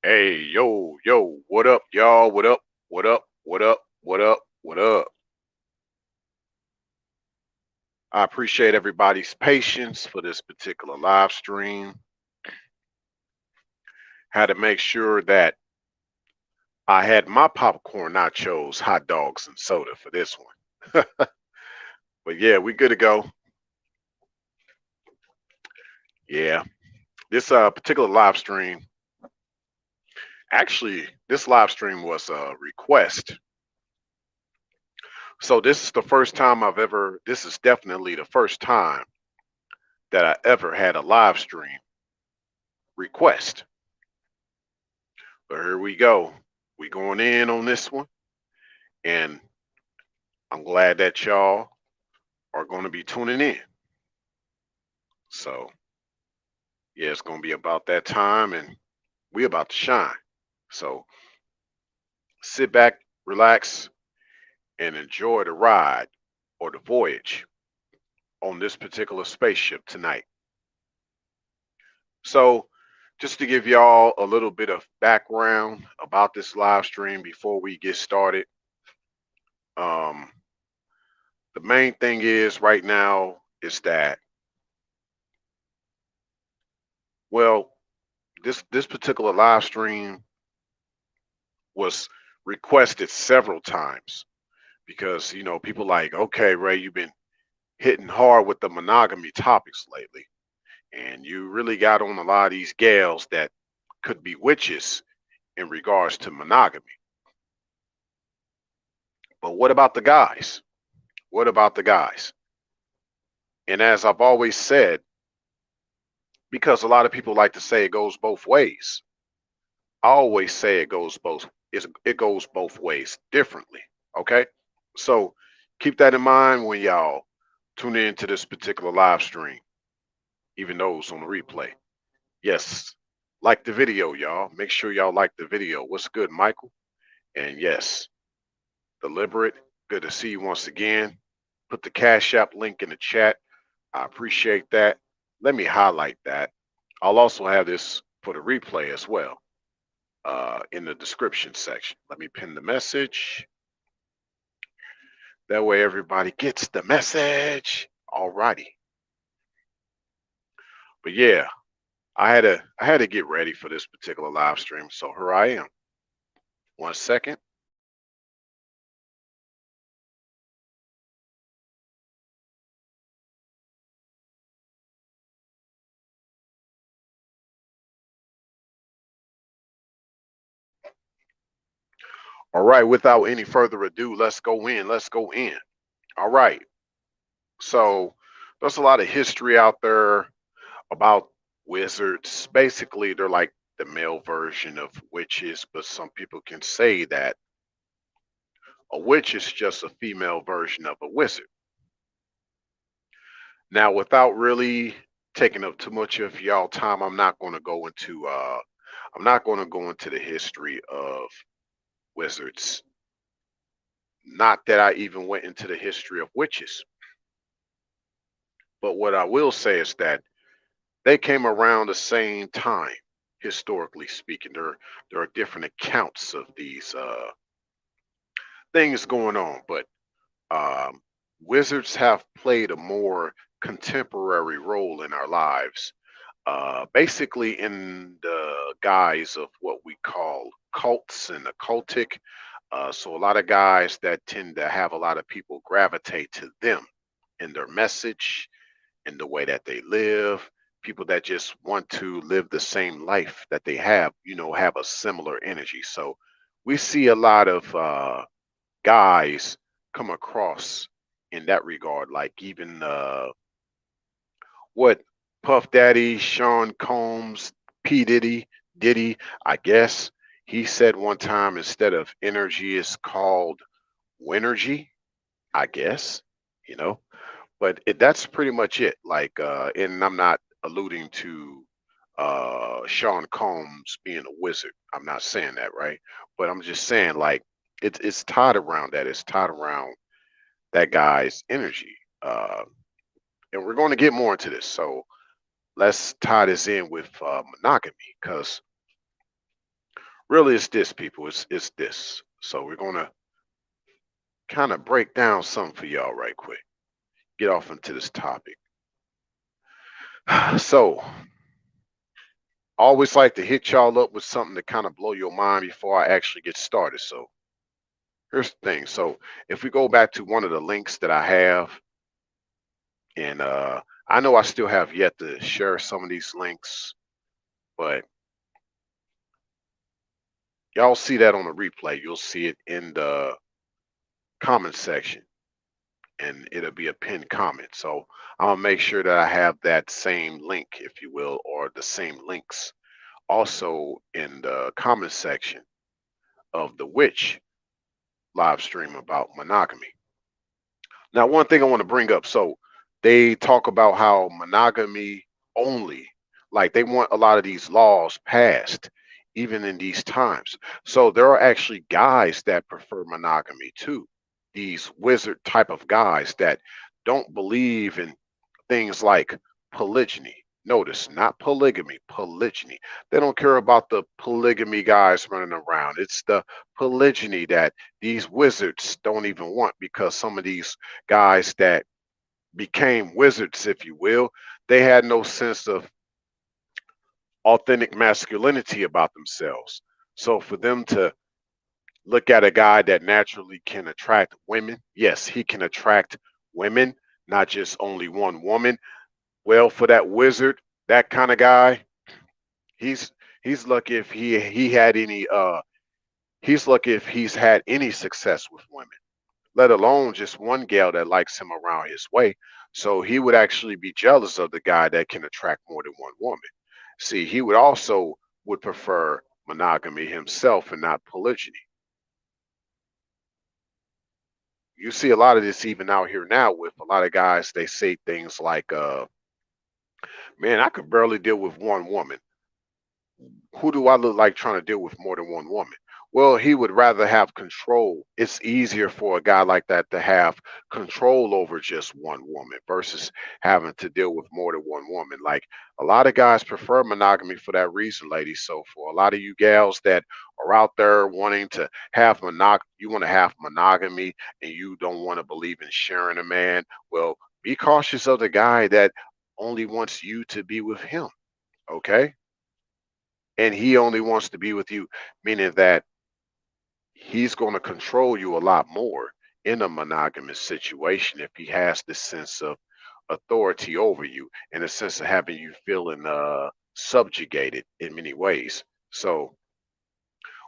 Hey, yo, what up, y'all? What up? What up? What up? What up? What up? I appreciate everybody's patience for this particular live stream. Had to make sure that I had my popcorn, nachos, hot dogs, and soda for this one. But yeah, we good to go. Yeah, this particular live stream, actually, this live stream was a request. So this is the first time this is definitely the first time that I ever had a live stream request. But here we go. We going in on this one, and I'm glad that y'all are going to be tuning in. So yeah, it's going to be about that time, and we about to shine. So sit back, relax, and enjoy the ride or the voyage on this particular spaceship tonight. So just to give y'all a little bit of background about this live stream before we get started. Um, the main thing is right now is that, well, this particular live stream was requested several times because people like, okay, Ray, you've been hitting hard with the monogamy topics lately, and you really got on a lot of these gals that could be witches in regards to monogamy. But what about the guys? What about the guys? And as I've always said, because a lot of people like to say it goes both ways, I always say it goes both ways differently. Okay. So keep that in mind when y'all tune in to this particular live stream, even those on the replay. Yes, like the video, y'all. Make sure y'all like the video. What's good, Michael? And yes, deliberate. Good to see you once again. Put the Cash App link in the chat. I appreciate that. Let me highlight that. I'll also have this for the replay as well in the description section. Let me pin the message. That way everybody gets the message. Alrighty. But yeah, I had to get ready for this particular live stream. So here I am. 1 second. All right, without any further ado, let's go in. Let's go in. All right. So there's a lot of history out there about wizards. Basically, they're like the male version of witches, but some people can say that a witch is just a female version of a wizard. Now, without really taking up too much of y'all time, I'm not going to go into the history of wizards. Not that I even went into the history of witches. But what I will say is that they came around the same time, historically speaking. There are different accounts of these things going on, but um, wizards have played a more contemporary role in our lives, basically in the guise of what we call cults and occultic. So a lot of guys that tend to have a lot of people gravitate to them in their message, in the way that they live. People that just want to live the same life that they have, have a similar energy. So we see a lot of guys come across in that regard, like even what Puff Daddy, Sean Combs, P. Diddy, I guess he said one time instead of energy is called winergy, I guess, you know. But that's pretty much it. Like, and I'm not alluding to Sean Combs being a wizard. I'm not saying that, right? But I'm just saying, like, it's tied around that. It's tied around that guy's energy. And we're going to get more into this. So let's tie this in with monogamy, because Really, it's this, people. It's this. So we're gonna kind of break down something for y'all right quick. Get off into this topic. So, always like to hit y'all up with something to kind of blow your mind before I actually get started. So, here's the thing. So, if we go back to one of the links that I have, and I know I still have yet to share some of these links, but y'all see that on the replay. You'll see it in the comment section, and it'll be a pinned comment. So, I'm gonna make sure that I have that same link, if you will, or the same links also in the comment section of the Witch live stream about monogamy. Now, one thing I want to bring up, so they talk about how monogamy only, like they want a lot of these laws passed, even in these times. So there are actually guys that prefer monogamy too. These wizard type of guys that don't believe in things like polygyny. Notice, not polygamy, polygyny. They don't care about the polygamy guys running around. It's the polygyny that these wizards don't even want, because some of these guys that became wizards, if you will, they had no sense of authentic masculinity about themselves. So for them to look at a guy that naturally can attract women, yes, he can attract women, not just only one woman. Well, for that wizard, that kind of guy, he's he's lucky if he had any he's lucky if he's had any success with women, let alone just one gal that likes him around his way. So he would actually be jealous of the guy that can attract more than one woman. See, he would also would prefer monogamy himself and not polygyny. You see a lot of this even out here now with a lot of guys. They say things like, man, I could barely deal with one woman. Who do I look like trying to deal with more than one woman? Well, he would rather have control. It's easier for a guy like that to have control over just one woman versus having to deal with more than one woman. Like a lot of guys prefer monogamy for that reason, ladies. So for a lot of you gals that are out there wanting to have you want to have monogamy and you don't want to believe in sharing a man, well, be cautious of the guy that only wants you to be with him. Okay? And he only wants to be with you, meaning that he's going to control you a lot more in a monogamous situation if he has this sense of authority over you, in a sense of having you feeling subjugated in many ways. So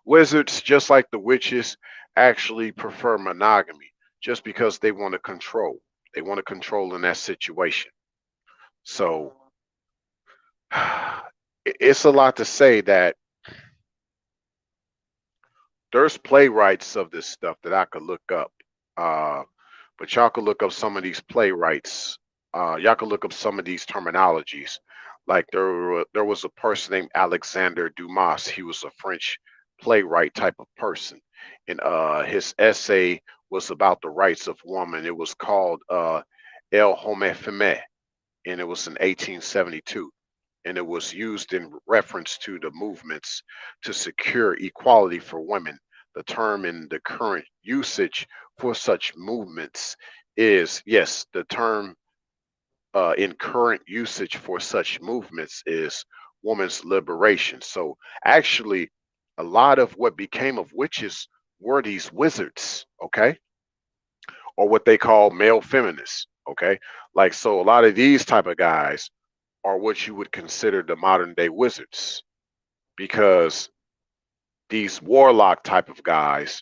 wizards, just like the witches, actually prefer monogamy just because they want to control. They want to control in that situation. So it's a lot to say that there's playwrights of this stuff that I could look up. Uh, but y'all could look up some of these playwrights. Y'all could look up some of these terminologies. Like there was a person named Alexander Dumas. He was a French playwright type of person, and his essay was about the rights of woman. It was called El Homme Femme, and it was in 1872, and it was used in reference to the movements to secure equality for women. The term in the current usage for such movements is, yes, the term in current usage for such movements is woman's liberation. So actually, a lot of what became of witches were these wizards, okay, or what they call male feminists, okay. Like, so a lot of these type of guys are what you would consider the modern day wizards, because these warlock type of guys,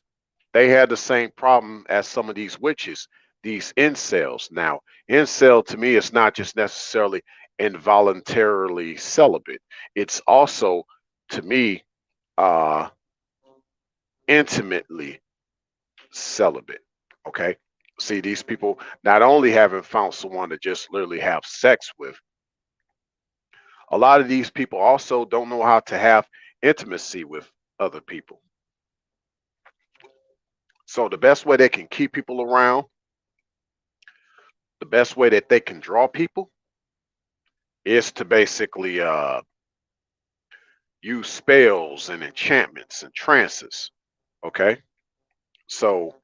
they had the same problem as some of these witches, these incels. Now, incel to me is not just necessarily involuntarily celibate. It's also, to me, uh, intimately celibate. Okay. See, these people not only haven't found someone to just literally have sex with, a lot of these people also don't know how to have intimacy with other people. So the best way they can keep people around, the best way that they can draw people is to basically use spells and enchantments and trances. Okay. So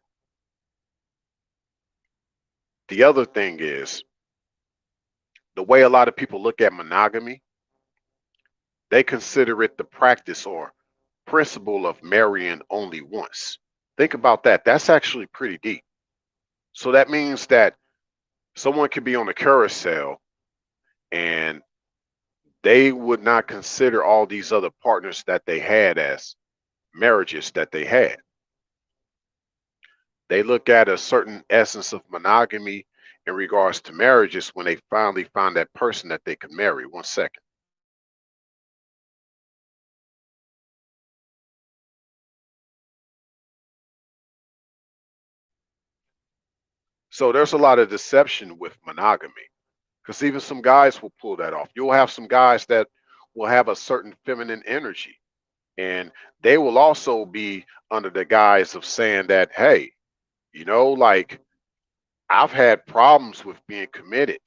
the other thing is the way a lot of people look at monogamy, they consider it the practice or principle of marrying only once. Think about that. That's actually pretty deep. So that means that someone could be on a carousel and they would not consider all these other partners that they had as marriages that they had. They look at a certain essence of monogamy in regards to marriages when they finally find that person that they can marry. One second. So there's a lot of deception with monogamy because even some guys will pull that off. You'll have some guys that will have a certain feminine energy, and they will also be under the guise of saying that, hey, like I've had problems with being committed.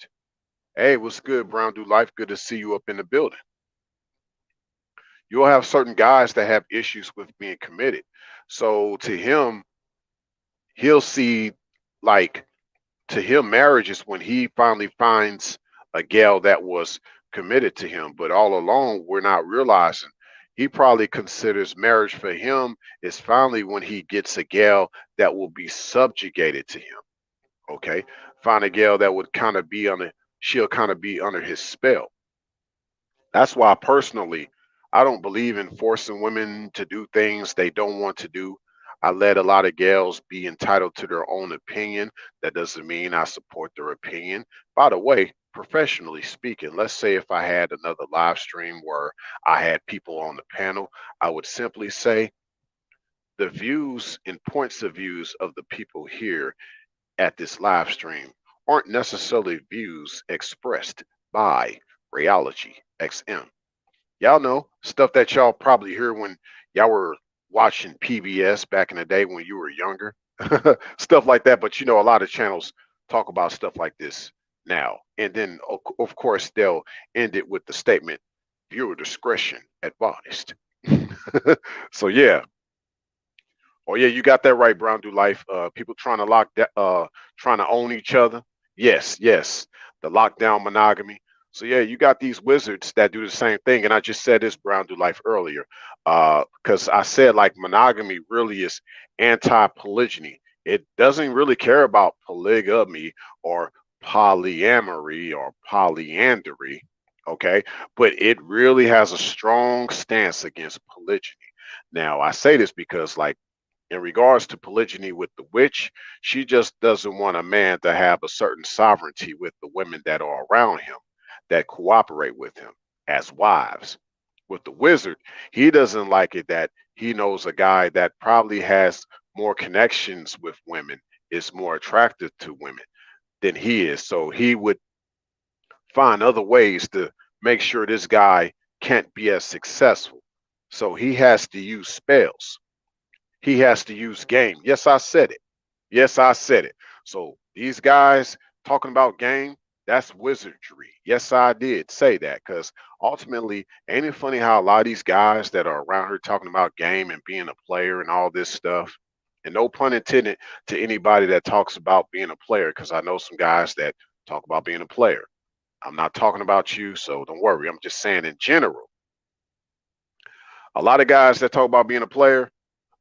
Hey, what's good, Brown Do Life? Good to see you up in the building. You'll have certain guys that have issues with being committed. So to him, he'll see like to him, marriage is when he finally finds a gal that was committed to him. But all along, we're not realizing he probably considers marriage for him is finally when he gets a gal that will be subjugated to him. Okay. Find a gal that would kind of be she'll kind of be under his spell. That's why personally, I don't believe in forcing women to do things they don't want to do. I let a lot of gals be entitled to their own opinion. That doesn't mean I support their opinion. By the way, professionally speaking, let's say if I had another live stream where I had people on the panel, I would simply say the views and points of views of the people here at this live stream aren't necessarily views expressed by rayologyxm. Y'all know stuff that y'all probably hear when y'all were watching PBS back in the day when you were younger, stuff like that. But a lot of channels talk about stuff like this now. And then, of course, they'll end it with the statement, viewer discretion advised. So, yeah. Oh yeah, you got that right, Brown Do Life. People trying to trying to own each other. Yes, yes, the lockdown monogamy. So yeah, you got these wizards that do the same thing. And I just said this, Brown Do Life, earlier, because I said like monogamy really is anti-polygyny. It doesn't really care about polygamy or polyamory or polyandry. Okay, but it really has a strong stance against polygyny. Now I say this because like in regards to polygyny with the witch, she just doesn't want a man to have a certain sovereignty with the women that are around him that cooperate with him as wives. With the wizard, he doesn't like it that he knows a guy that probably has more connections with women, is more attractive to women than he is. So he would find other ways to make sure this guy can't be as successful. So he has to use spells. He has to use game. Yes, I said it. Yes, I said it. So these guys talking about game, that's wizardry. Yes, I did say that because ultimately, ain't it funny how a lot of these guys that are around here talking about game and being a player and all this stuff, and no pun intended to anybody that talks about being a player, because I know some guys that talk about being a player. I'm not talking about you, so don't worry. I'm just saying in general, a lot of guys that talk about being a player,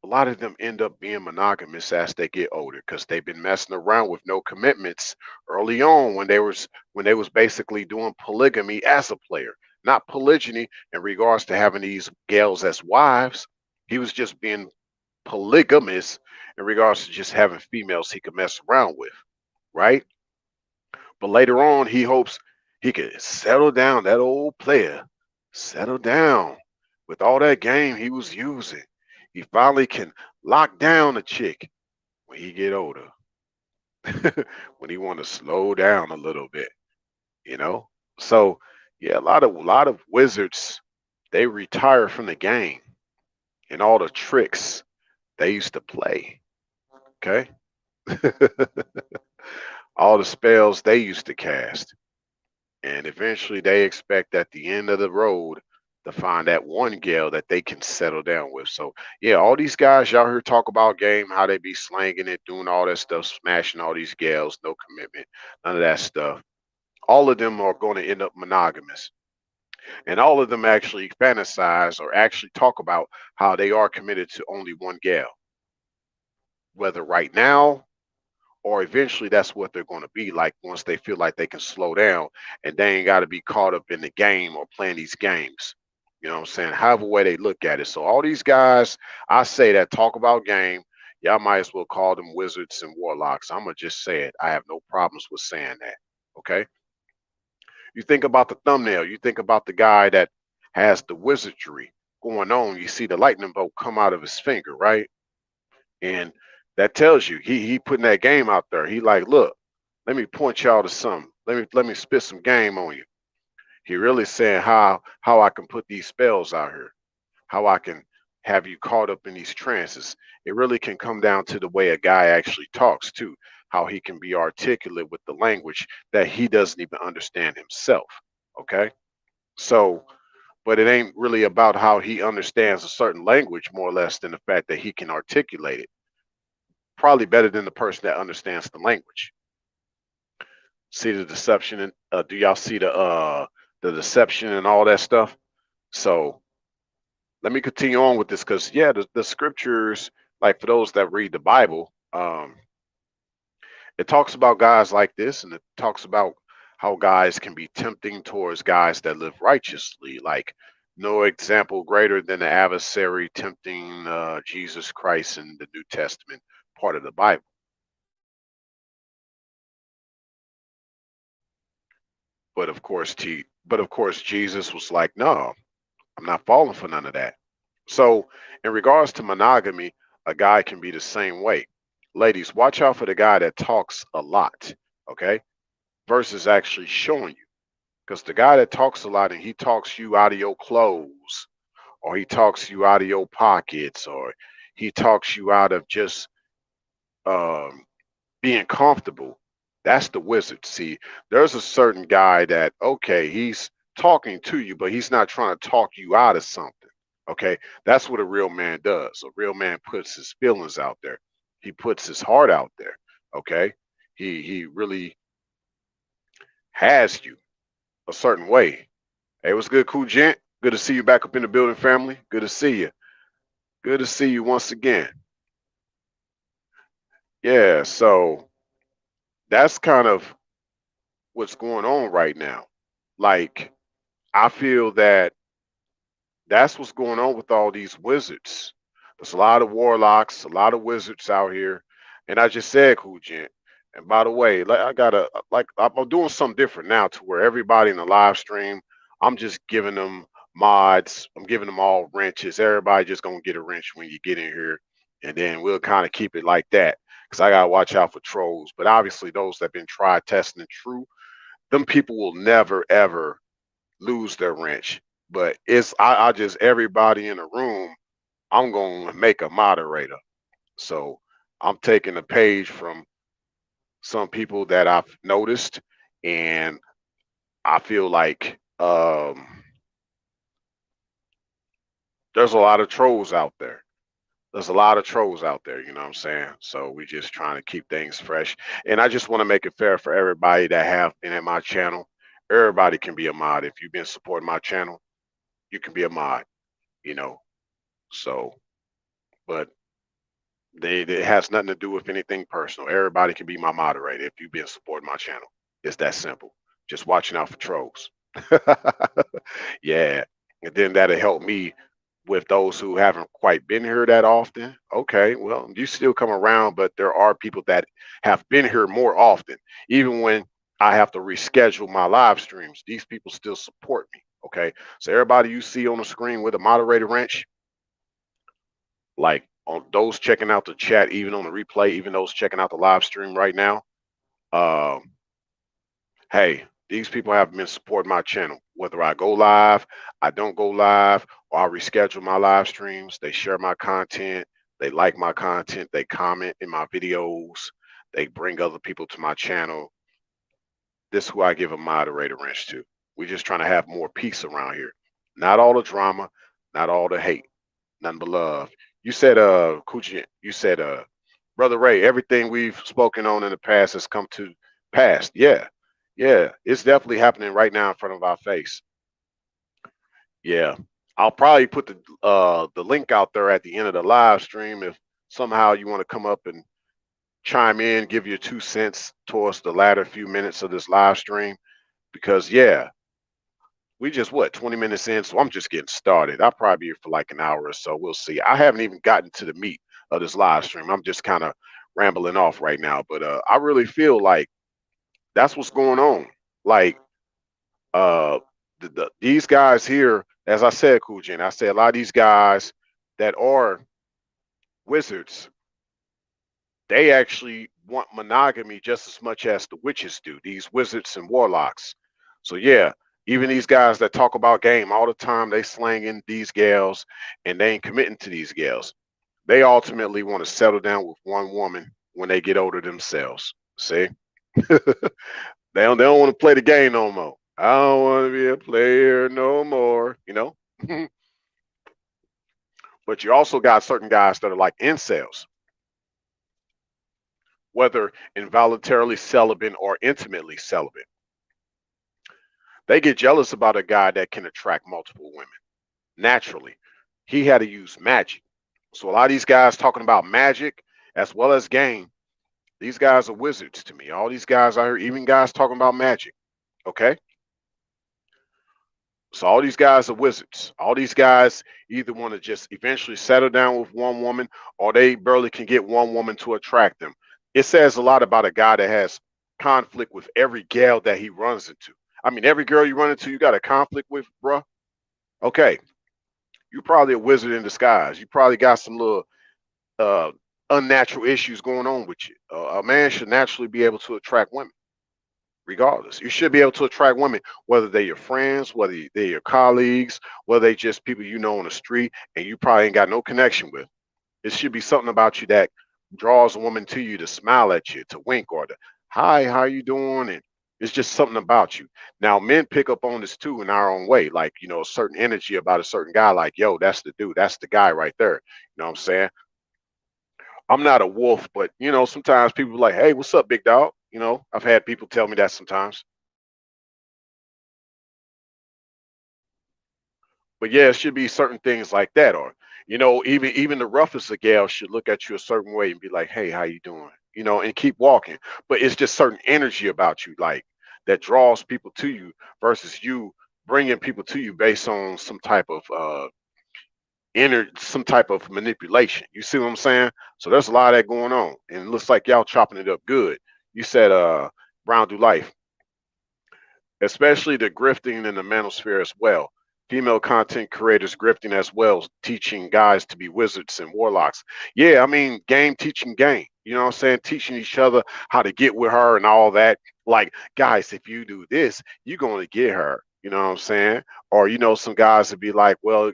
a lot of them end up being monogamous as they get older because they've been messing around with no commitments early on when they was basically doing polygamy as a player, not polygyny in regards to having these gals as wives. He was just being polygamous in regards to just having females he could mess around with, right? But later on, he hopes he could settle down, that old player, settle down with all that game he was using. He finally can lock down a chick when he get older, when he want to slow down a little bit, you know. So yeah, a lot of wizards they retire from the game and all the tricks they used to play. Okay, all the spells they used to cast. And eventually they expect at the end of the road to find that one gal that they can settle down with. So yeah, all these guys y'all hear talk about game, how they be slanging it, doing all that stuff, smashing all these gals, no commitment, none of that stuff. All of them are going to end up monogamous. And all of them actually fantasize or actually talk about how they are committed to only one gal, whether right now or eventually that's what they're going to be like once they feel like they can slow down and they ain't got to be caught up in the game or playing these games. You know what I'm saying? However way they look at it. So all these guys, I say that talk about game, y'all might as well call them wizards and warlocks. I'm gonna just say it. I have no problems with saying that. Okay. You think about the thumbnail. You think about the guy that has the wizardry going on. You see the lightning bolt come out of his finger, right? And that tells you he putting that game out there. He like, look, let me point y'all to something. Let me spit some game on you. He really saying how I can put these spells out here, how I can have you caught up in these trances. It really can come down to the way a guy actually talks too, how he can be articulate with the language that he doesn't even understand himself. Okay. So, but it ain't really about how he understands a certain language more or less than the fact that he can articulate it probably better than the person that understands the language. See the deception and do y'all see the deception and all that stuff? So let me continue on with this because yeah, the scriptures, like for those that read the Bible, it talks about guys like this, and it talks about how guys can be tempting towards guys that live righteously, like no example greater than the adversary tempting Jesus Christ in the New Testament part of the Bible. But of course, Jesus was like, "No, I'm not falling for none of that." So, in regards to monogamy, a guy can be the same way. Ladies, watch out for the guy that talks a lot, okay, versus actually showing you. Because the guy that talks a lot and he talks you out of your clothes, or he talks you out of your pockets, or he talks you out of just um, being comfortable. That's the wizard. See, there's a certain guy that, okay, he's talking to you, but he's not trying to talk you out of something. Okay. That's what a real man does. A real man puts his feelings out there. He puts his heart out there. Okay. He really has you a certain way. Hey, what's good, cool gent? Good to see you back up in the building, family. Good to see you. Good to see you once again. Yeah, so that's kind of what's going on right now. Like, I feel that that's what's going on with all these wizards. There's a lot of warlocks, a lot of wizards out here. And I just said, cool gent. And by the way, like I gotta like I'm doing something different now to where everybody in the live stream, I'm just giving them mods. I'm giving them all wrenches. Everybody just gonna get a wrench when you get in here. And then we'll kind of keep it like that. Because I gotta watch out for trolls. But obviously those that have been tried, testing, and true, them people will never ever lose their wrench. But I just everybody in the room, I'm gonna make a moderator. So I'm taking a page from some people that I've noticed, and I feel like there's a lot of trolls out there. There's a lot of trolls out there, you know what I'm saying? So we just trying to keep things fresh. And I just want to make it fair for everybody that have been at my channel. Everybody can be a mod. If you've been supporting my channel, you can be a mod, you know. So, but it has nothing to do with anything personal. Everybody can be my moderator if you've been supporting my channel. It's that simple. Just watching out for trolls. Yeah. And then that'll help me with those who haven't quite been here that often. Okay, well, you still come around, but there are people that have been here more often. Even when I have to reschedule my live streams, these people still support me. Okay. So everybody you see on the screen with a moderator wrench, like on those checking out the chat, even on the replay, even those checking out the live stream right now, um, hey, these people have been supporting my channel. Whether I go live, I don't go live, or I reschedule my live streams, they share my content, they like my content, they comment in my videos, they bring other people to my channel. This is who I give a moderator wrench to. We're just trying to have more peace around here. Not all the drama, not all the hate, none but love. You said, Coochie, you said, Brother Ray, everything we've spoken on in the past has come to pass. Yeah, yeah, it's definitely happening right now in front of our face. Yeah, I'll probably put the link out there at the end of the live stream if somehow you want to come up and chime in, give your 2 cents towards the latter few minutes of this live stream. Because yeah, we just what 20 minutes in, so I'm just getting started. I'll probably be here for like an hour or so. We'll see. I haven't even gotten to the meat of this live stream. I'm just kind of rambling off right now, but I really feel like that's what's going on. Like uh these guys here, as I said, Kujin, I said a lot of these guys that are wizards, they actually want monogamy just as much as the witches do, these wizards and warlocks. So yeah, even these guys that talk about game all the time, they slanging these gals and they ain't committing to these gals. They ultimately want to settle down with one woman when they get older themselves. See? They don't want to play the game no more. I don't want to be a player no more, you know? But you also got certain guys that are like incels, whether involuntarily celibate or intimately celibate. They get jealous about a guy that can attract multiple women naturally. He had to use magic. So a lot of these guys talking about magic as well as game, these guys are wizards to me. All these guys I heard, even guys talking about magic. Okay. So all these guys are wizards. All these guys either want to just eventually settle down with one woman or they barely can get one woman to attract them. It says a lot about a guy that has conflict with every gal that he runs into. I mean, every girl you run into, you got a conflict with, bruh. Okay, you're probably a wizard in disguise. You probably got some little uh, unnatural issues going on with you. A man should naturally be able to attract women, regardless. You should be able to attract women, whether they're your friends, whether they're your colleagues, whether they just people you know on the street and you probably ain't got no connection with. It should be something about you that draws a woman to you to smile at you, to wink, or to hi, how you doing? And it's just something about you. Now, men pick up on this too in our own way, like a certain energy about a certain guy, like yo, that's the dude, that's the guy right there. You know what I'm saying? I'm not a wolf, but sometimes people are like, hey, what's up, big dog? I've had people tell me that sometimes. But yeah, it should be certain things like that, or even the roughest of gals should look at you a certain way and be like, "Hey, how you doing?" And keep walking. But it's just certain energy about you, like that draws people to you, versus you bringing people to you based on some type of some type of manipulation. You see what I'm saying? So there's a lot of that going on, and it looks like y'all chopping it up good. You said, Brown do life, especially the grifting in the manosphere as well. Female content creators grifting as well, teaching guys to be wizards and warlocks. Yeah, I mean, game teaching game. You know what I'm saying? Teaching each other how to get with her and all that. Like, guys, if you do this, you're going to get her. You know what I'm saying? Or, some guys would be like, well,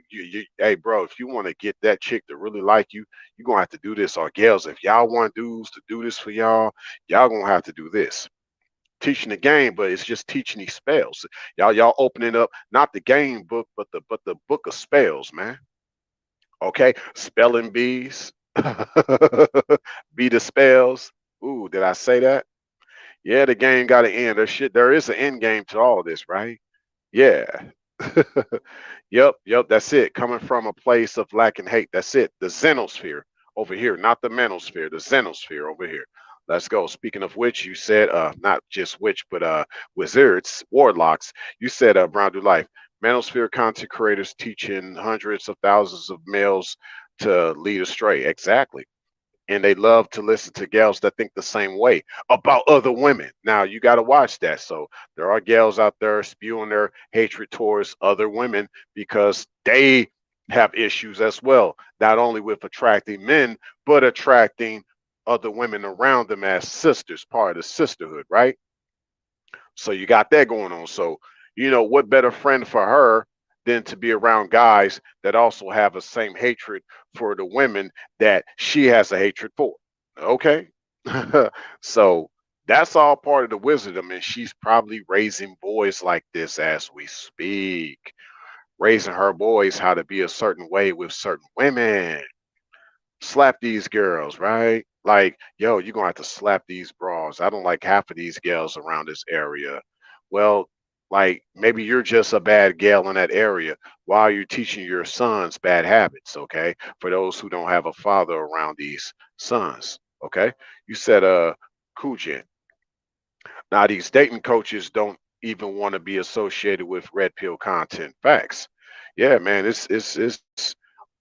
hey, bro, if you want to get that chick to really like you, you're going to have to do this. Or, gals, if y'all want dudes to do this for y'all going to have to do this, teaching the game, but it's just teaching these spells. Y'all opening up not the game book, but the book of spells, man. Okay, spelling bees, be the spells. Ooh, did I say that? Yeah, the game got an end. There is an end game to all of this, right? Yeah. Yep, that's it. Coming from a place of lack and hate. That's it. The xenosphere over here, not the manosphere, the xenosphere over here. Let's go. Speaking of which, you said not just witch, but wizards, warlocks. You said Brown do life. Manosphere content creators teaching hundreds of thousands of males to lead astray. Exactly, and they love to listen to gals that think the same way about other women. Now you got to watch that. So there are gals out there spewing their hatred towards other women because they have issues as well, not only with attracting men, but attracting other women around them as sisters, part of the sisterhood, right? So you got that going on. So, what better friend for her than to be around guys that also have the same hatred for the women that she has a hatred for? Okay. So that's all part of the wisdom. And she's probably raising boys like this as we speak. raising her boys how to be a certain way with certain women. Slap these girls, right? Like, yo, you're gonna have to slap these bras. I don't like half of these gals around this area. Well, like maybe you're just a bad gal in that area while you're teaching your sons bad habits, okay? For those who don't have a father around these sons, okay? You said Kujin. Now these dating coaches don't even want to be associated with red pill content. Facts. Yeah, man, it's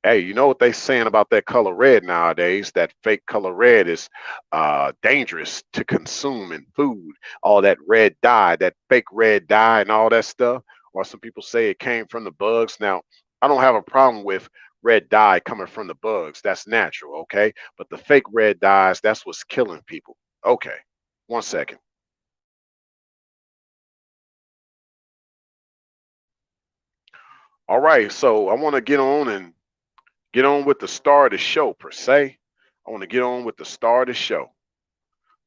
hey, you know what they saying about that color red nowadays? That fake color red is dangerous to consume in food. All that red dye, that fake red dye and all that stuff. Or some people say it came from the bugs. Now, I don't have a problem with red dye coming from the bugs. That's natural, okay? But the fake red dyes, that's what's killing people. Okay. 1 second. All right, so I want to get on with the star of the show per se. I want to get on with the star of the show.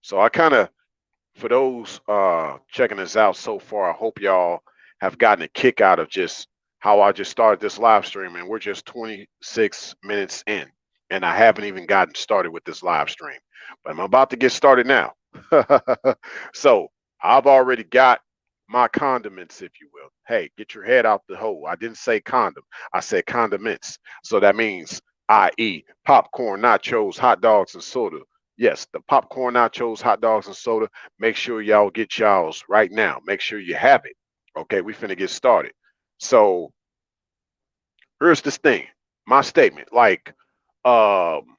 So I kind of, for those checking us out so far, I hope y'all have gotten a kick out of just how I just started this live stream, and we're just 26 minutes in, and I haven't even gotten started with this live stream, but I'm about to get started now. So I've already got my condiments, if you will. Hey, get your head out the hole. I didn't say condom. I said condiments. So that means, i.e., popcorn, nachos, hot dogs, and soda. Yes, the popcorn, nachos, hot dogs, and soda. Make sure y'all get y'all's right now. Make sure you have it. Okay, we finna get started. So here's this thing. My statement, like um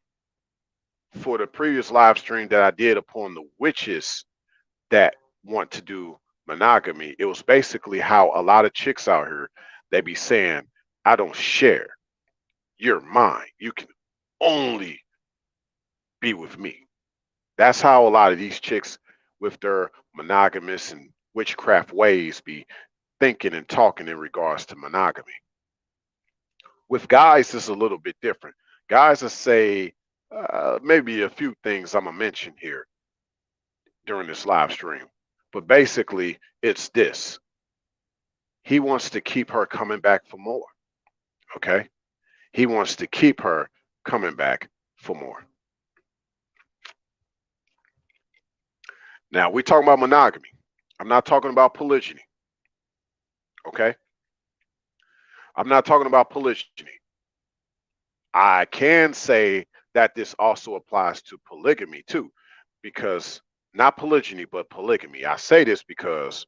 for the previous live stream that I did upon the witches that want to do monogamy, it was basically how a lot of chicks out here, they be saying, I don't share. You're mine. You can only be with me. That's how a lot of these chicks with their monogamous and witchcraft ways be thinking and talking in regards to monogamy. With guys, it's a little bit different. Guys will say maybe a few things I'm going to mention here during this live stream. But basically, it's this. He wants to keep her coming back for more. Okay? He wants to keep her coming back for more. Now, we're talking about monogamy. I'm not talking about polygyny. Okay? I'm not talking about polygyny. I can say that this also applies to polygamy too, because not polygyny, but polygamy. I say this because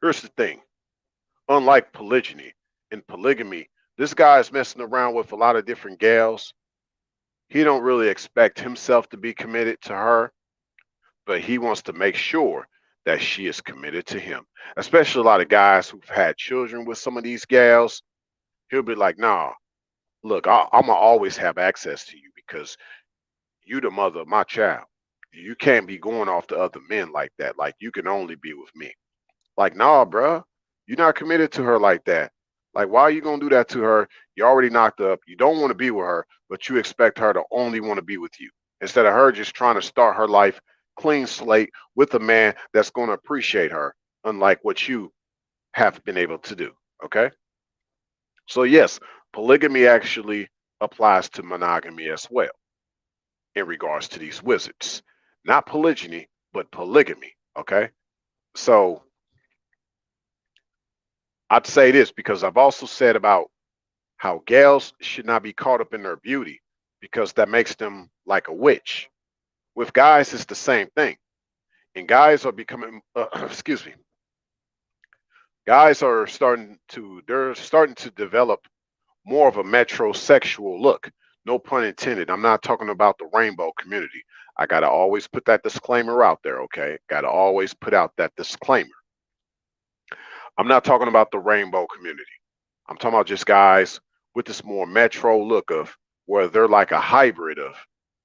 here's the thing. Unlike polygyny, in polygamy, this guy is messing around with a lot of different gals. He don't really expect himself to be committed to her, but he wants to make sure that she is committed to him. Especially a lot of guys who've had children with some of these gals. He'll be like, nah, look, I'm gonna always have access to you because you the mother of my child. You can't be going off to other men like that. Like you can only be with me. Like, nah, bruh, you're not committed to her like that. Like, why are you gonna do that to her? You already knocked up. You don't want to be with her, but you expect her to only want to be with you instead of her just trying to start her life clean slate with a man that's going to appreciate her, unlike what you have been able to do. Okay. So yes, polygamy actually applies to monogamy as well in regards to these wizards. Not polygyny, but polygamy. Okay. So I'd say this because I've also said about how gals should not be caught up in their beauty because that makes them like a witch. With guys, it's the same thing. And guys are becoming, excuse me, guys are they're starting to develop more of a metrosexual look. No pun intended. I'm not talking about the rainbow community. I got to always put that disclaimer out there, okay? Got to always put out that disclaimer. I'm not talking about the rainbow community. I'm talking about just guys with this more metro look of where they're like a hybrid of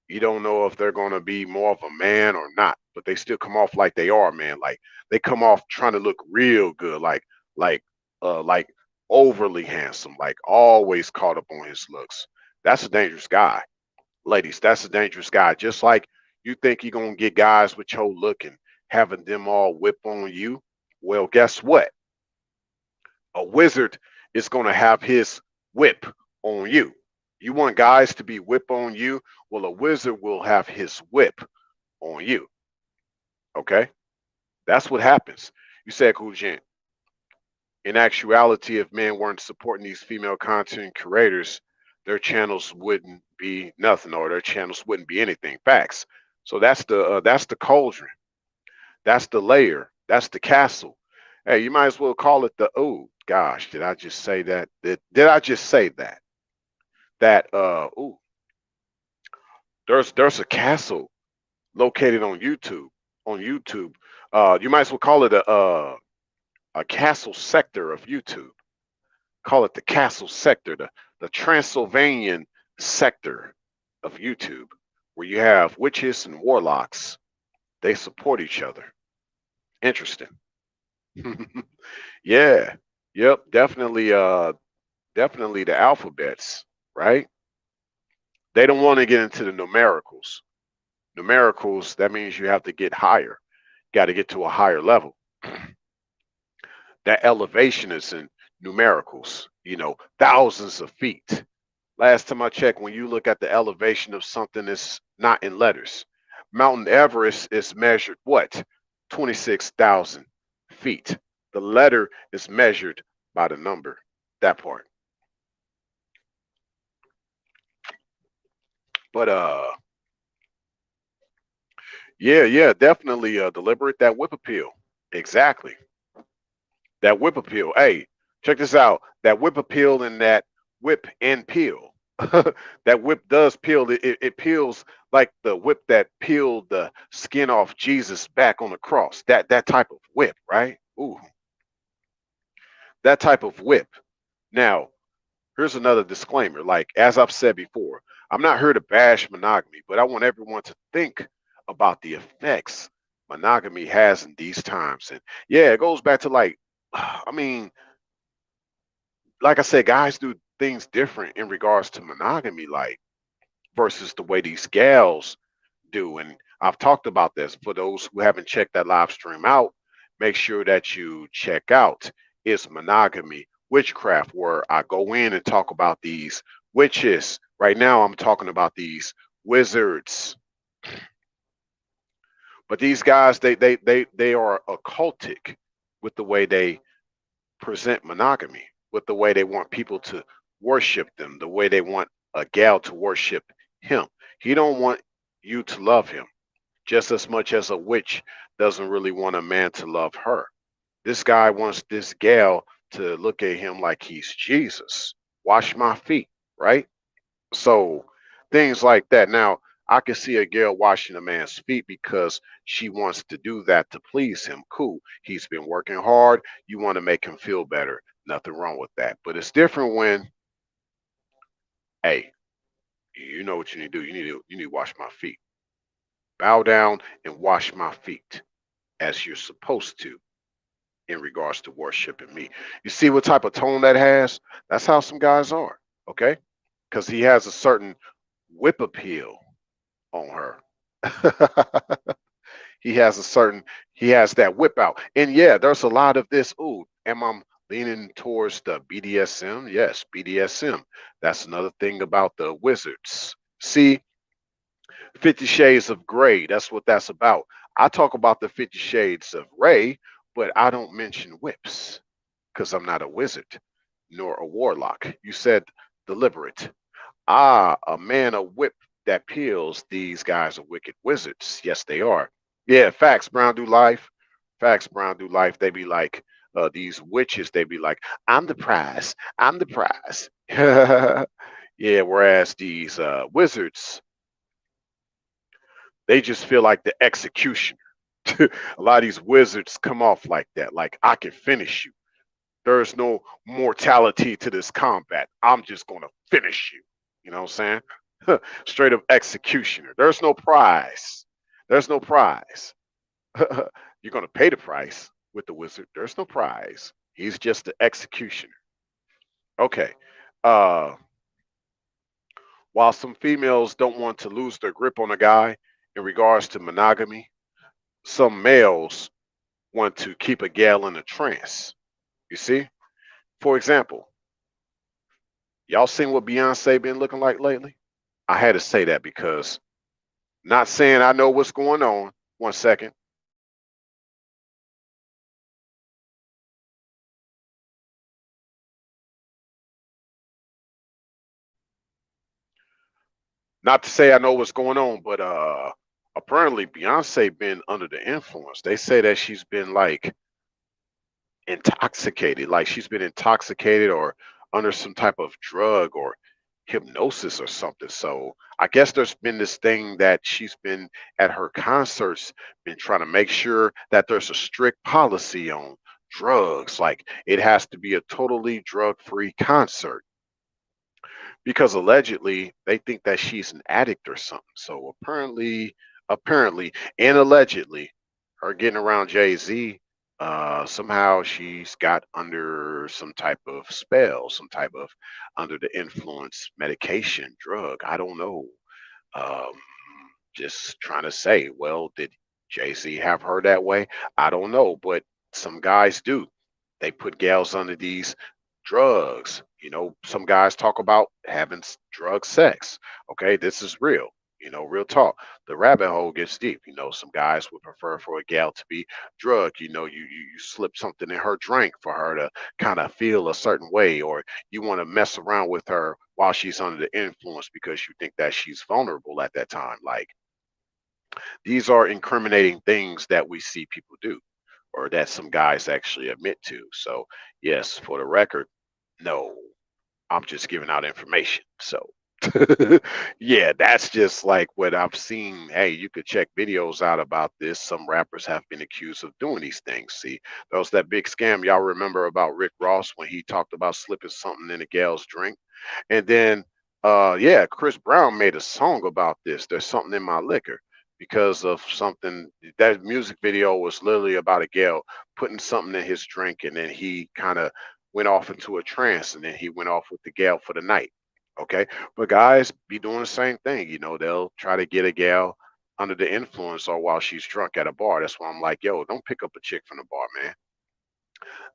you don't know if they're going to be more of a man or not, but they still come off like they are man. Like they come off trying to look real good, like like overly handsome, like always caught up on his looks. That's a dangerous guy. Ladies, that's a dangerous guy. Just like you think you're going to get guys with your look and having them all whip on you. Well, guess what? A wizard is going to have his whip on you. You want guys to be whip on you? Well, a wizard will have his whip on you. Okay? That's what happens. You said, Cool Jen, in actuality, if men weren't supporting these female content creators, their channels wouldn't be nothing, or their channels wouldn't be anything. Facts. So that's the cauldron. That's the layer. That's the castle. Hey, you might as well call it the. Oh gosh, did I just say that? Did I just say that? That ooh, there's a castle located on YouTube. On YouTube, you might as well call it a castle sector of YouTube. Call it the castle sector, the Transylvanian sector of YouTube, where you have witches and warlocks. They support each other. Interesting. Yeah. Yep. Definitely. Definitely the alphabets, right? They don't want to get into the numericals. Numericals, that means you have to get higher. Got to get to a higher level. That elevation is in numericals, thousands of feet. Last time I checked, when you look at the elevation of something, it's not in letters. Mountain Everest is measured what? 26,000 feet. The letter is measured by the number, that part. But yeah, definitely deliberate that whip appeal. Exactly. That whip appeal. Hey, check this out. That whip appeal and that whip and peel. That whip does peel. It peels like the whip that peeled the skin off Jesus back on the cross. That type of whip, right? Ooh, that type of whip. Now, here's another disclaimer. Like, as I've said before, I'm not here to bash monogamy, but I want everyone to think about the effects monogamy has in these times. And yeah, it goes back to like, I mean, like I said, guys do things different in regards to monogamy, like versus the way these gals do. And I've talked about this. For those who haven't checked that live stream out, make sure that you check out Is Monogamy Witchcraft, where I go in and talk about these witches. Right now, I'm talking about these wizards. But these guys, they are occultic with the way they present monogamy, with the way they want people to worship them, the way they want a gal to worship him. He don't want you to love him just as much as a witch doesn't really want a man to love her. This guy wants this gal to look at him like he's Jesus. Wash my feet, right? So things like that. Now, I can see a girl washing a man's feet because she wants to do that to please him. Cool. He's been working hard. You want to make him feel better. Nothing wrong with that. But it's different when, hey, you know what you need to do. You need to wash my feet. Bow down and wash my feet as you're supposed to in regards to worshiping me. You see what type of tone that has? That's how some guys are, okay? Because he has a certain whip appeal on her. he has a certain, he has that whip out. And yeah, there's a lot of this. Ooh, am I leaning towards the BDSM? Yes, BDSM. That's another thing about the wizards. See, 50 Shades of Gray, that's what that's about. I talk about the 50 Shades of Ray, but I don't mention whips because I'm not a wizard nor a warlock. You said deliberate. Ah, a man a whip that peels. These guys are wicked wizards. Yes, they are. Yeah, facts, Brown do life. Facts, Brown do life. They be like, these witches, they be like, I'm the prize. I'm the prize. Yeah, whereas these wizards, they just feel like the executioner. A lot of these wizards come off like that. Like, I can finish you. There's no mortality to this combat. I'm just going to finish you. You know what I'm saying? Straight up executioner. There's no prize. There's no prize. You're going to pay the price with the wizard. There's no prize. He's just the executioner. Okay. Uh, while some females don't want to lose their grip on a guy in regards to monogamy, some males want to keep a gal in a trance. You see? For example, Y'all seen what Beyonce been looking like lately? I had to say that because not saying I know what's going on. One second. Not to say I know what's going on, but apparently Beyonce been under the influence. They say that she's been like intoxicated, like she's been intoxicated or under some type of drug or hypnosis or something. So I guess there's been this thing that she's been at her concerts, been trying to make sure that there's a strict policy on drugs. Like it has to be a totally drug-free concert because allegedly they think that she's an addict or something. So apparently, and allegedly, her getting around Jay-Z, somehow she's got under some type of spell, some type of under the influence medication, drug. I don't know. Um, just trying to say, well, did Jay-Z have her that way? I don't know, but some guys do. They put gals under these drugs. You know, some guys talk about having drug sex. Okay, this is real. You know, real talk. The rabbit hole gets deep. You know, some guys would prefer for a gal to be drugged. You know, you slip something in her drink for her to kind of feel a certain way, or you want to mess around with her while she's under the influence because you think that she's vulnerable at that time. Like these are incriminating things that we see people do, or that some guys actually admit to. So, yes, for the record, no, I'm just giving out information. So, yeah, that's just like what I've seen. Hey, you could check videos out about this. Some rappers have been accused of doing these things. See, there was that big scam y'all remember about Rick Ross when he talked about slipping something in a gal's drink. And then yeah, Chris Brown made a song about this. There's something in my liquor because of something. That music video was literally about a gal putting something in his drink, and then he kind of went off into a trance, and then he went off with the gal for the night. Okay, but guys be doing the same thing. You know, they'll try to get a gal under the influence or while she's drunk at a bar. That's why I'm like, yo, don't pick up a chick from the bar, man.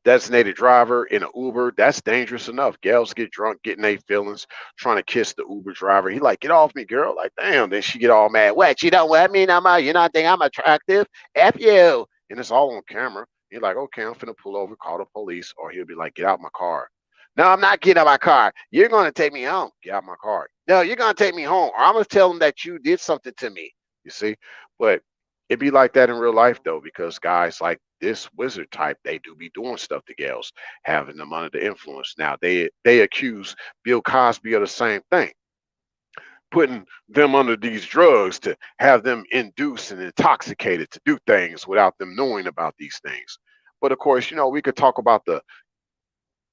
Designated driver in an Uber, that's dangerous enough. Gals get drunk, getting their feelings, trying to kiss the Uber driver. He like, get off me, girl. Like, damn. Then she get all mad. What? You don't what? I mean, you not think I'm attractive? F you. And it's all on camera. You're like, okay, I'm finna pull over, call the police, or he'll be like, get out my car. No, I'm not getting out my car. You're gonna take me home. Get out my car. No, you're gonna take me home, or I'm gonna tell them that you did something to me. You see, but it be like that in real life though, because guys like this wizard type, they do be doing stuff to gals, having them under the influence. Now they accuse Bill Cosby of the same thing, putting them under these drugs to have them induced and intoxicated to do things without them knowing about these things. But of course, you know, we could talk about the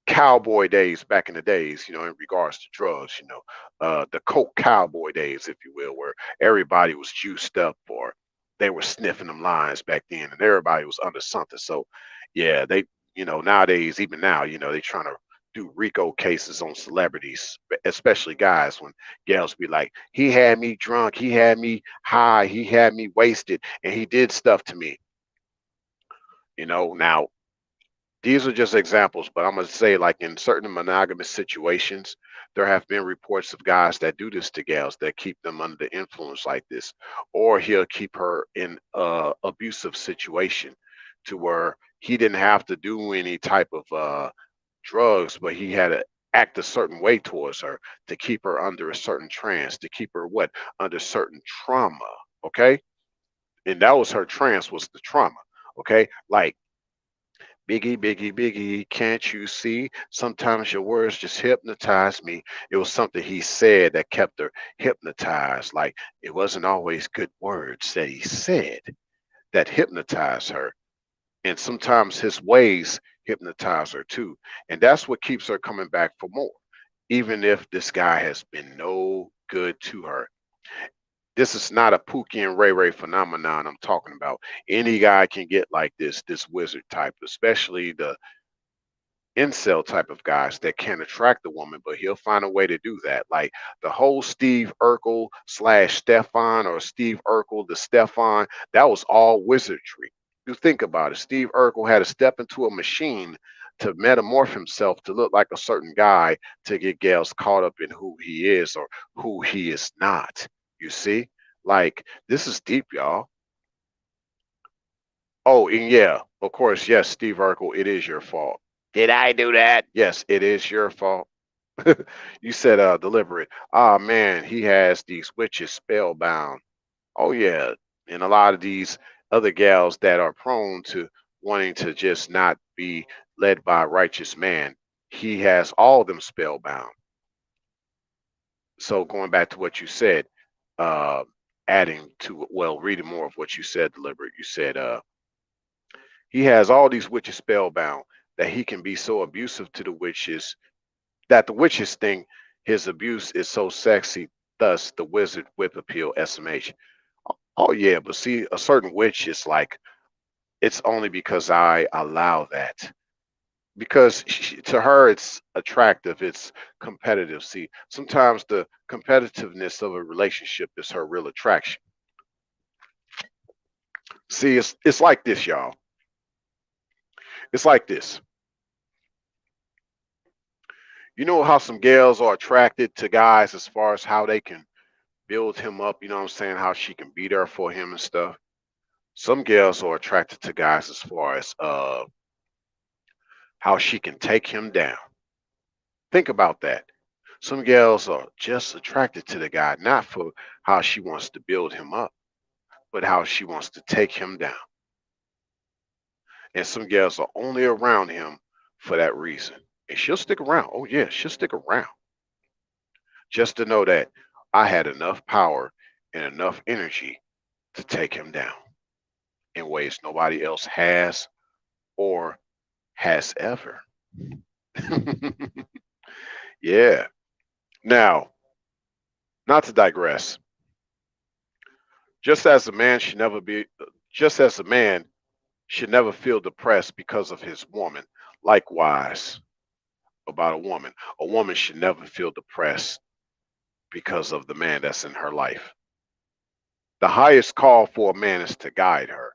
cowboy days back in the days, you know, in regards to drugs, you know, the coke cowboy days, if you will, where everybody was juiced up or they were sniffing them lines back then and everybody was under something. So, yeah, they, you know, nowadays, even now, you know, they trying to do RICO cases on celebrities, especially guys, when gals be like, he had me drunk, he had me high, he had me wasted, and he did stuff to me. You know, now these are just examples, but I'm gonna say, like in certain monogamous situations, there have been reports of guys that do this to gals that keep them under the influence like this, or he'll keep her in a abusive situation to where he didn't have to do any type of drugs, but he had to act a certain way towards her to keep her under a certain trance, to keep her what under certain trauma. Okay, and that was her trance was the trauma. Okay, like Biggie, Biggie, Biggie, can't you see? Sometimes your words just hypnotize me. It was something he said that kept her hypnotized. Like it wasn't always good words that he said that hypnotized her. And sometimes his ways hypnotize her too. And that's what keeps her coming back for more, even if this guy has been no good to her. This is not a Pookie and Ray Ray phenomenon I'm talking about. Any guy can get like this wizard type, especially the incel type of guys that can attract the woman, but he'll find a way to do that. Like the whole Steve Urkel slash Stefan or Steve Urkel, the Stefan, that was all wizardry. You think about it. Steve Urkel had to step into a machine to metamorph himself to look like a certain guy to get gals caught up in who he is or who he is not. You see? Like, this is deep, y'all. Oh, and yeah, of course, yes, Steve Urkel, it is your fault. Did I do that? Yes, it is your fault. You said deliberate. Ah man, he has these witches spellbound. Oh yeah, and a lot of these other gals that are prone to wanting to just not be led by a righteous man, he has all of them spellbound. So going back to what you said, uh, adding to well, reading more of what you said, deliberate. You said he has all these witches spellbound that he can be so abusive to the witches that the witches think his abuse is so sexy. Thus, the wizard whip appeal SMH. Oh yeah, but see, a certain witch is like it's only because I allow that. Because to her, it's attractive, it's competitive. See, sometimes the competitiveness of a relationship is her real attraction. See, it's like this, y'all. It's like this. You know how some gals are attracted to guys as far as how they can build him up, you know what I'm saying? How she can be there for him and stuff. Some gals are attracted to guys as far as how she can take him down. Think about that. Some gals are just attracted to the guy, not for how she wants to build him up, but how she wants to take him down. And some gals are only around him for that reason. And she'll stick around. Oh, yeah, she'll stick around just to know that I had enough power and enough energy to take him down in ways nobody else has or has ever. Yeah. Now, not to digress, just as a man should never be, just as a man should never feel depressed because of his woman, likewise about a woman should never feel depressed because of the man that's in her life. The highest call for a man is to guide her.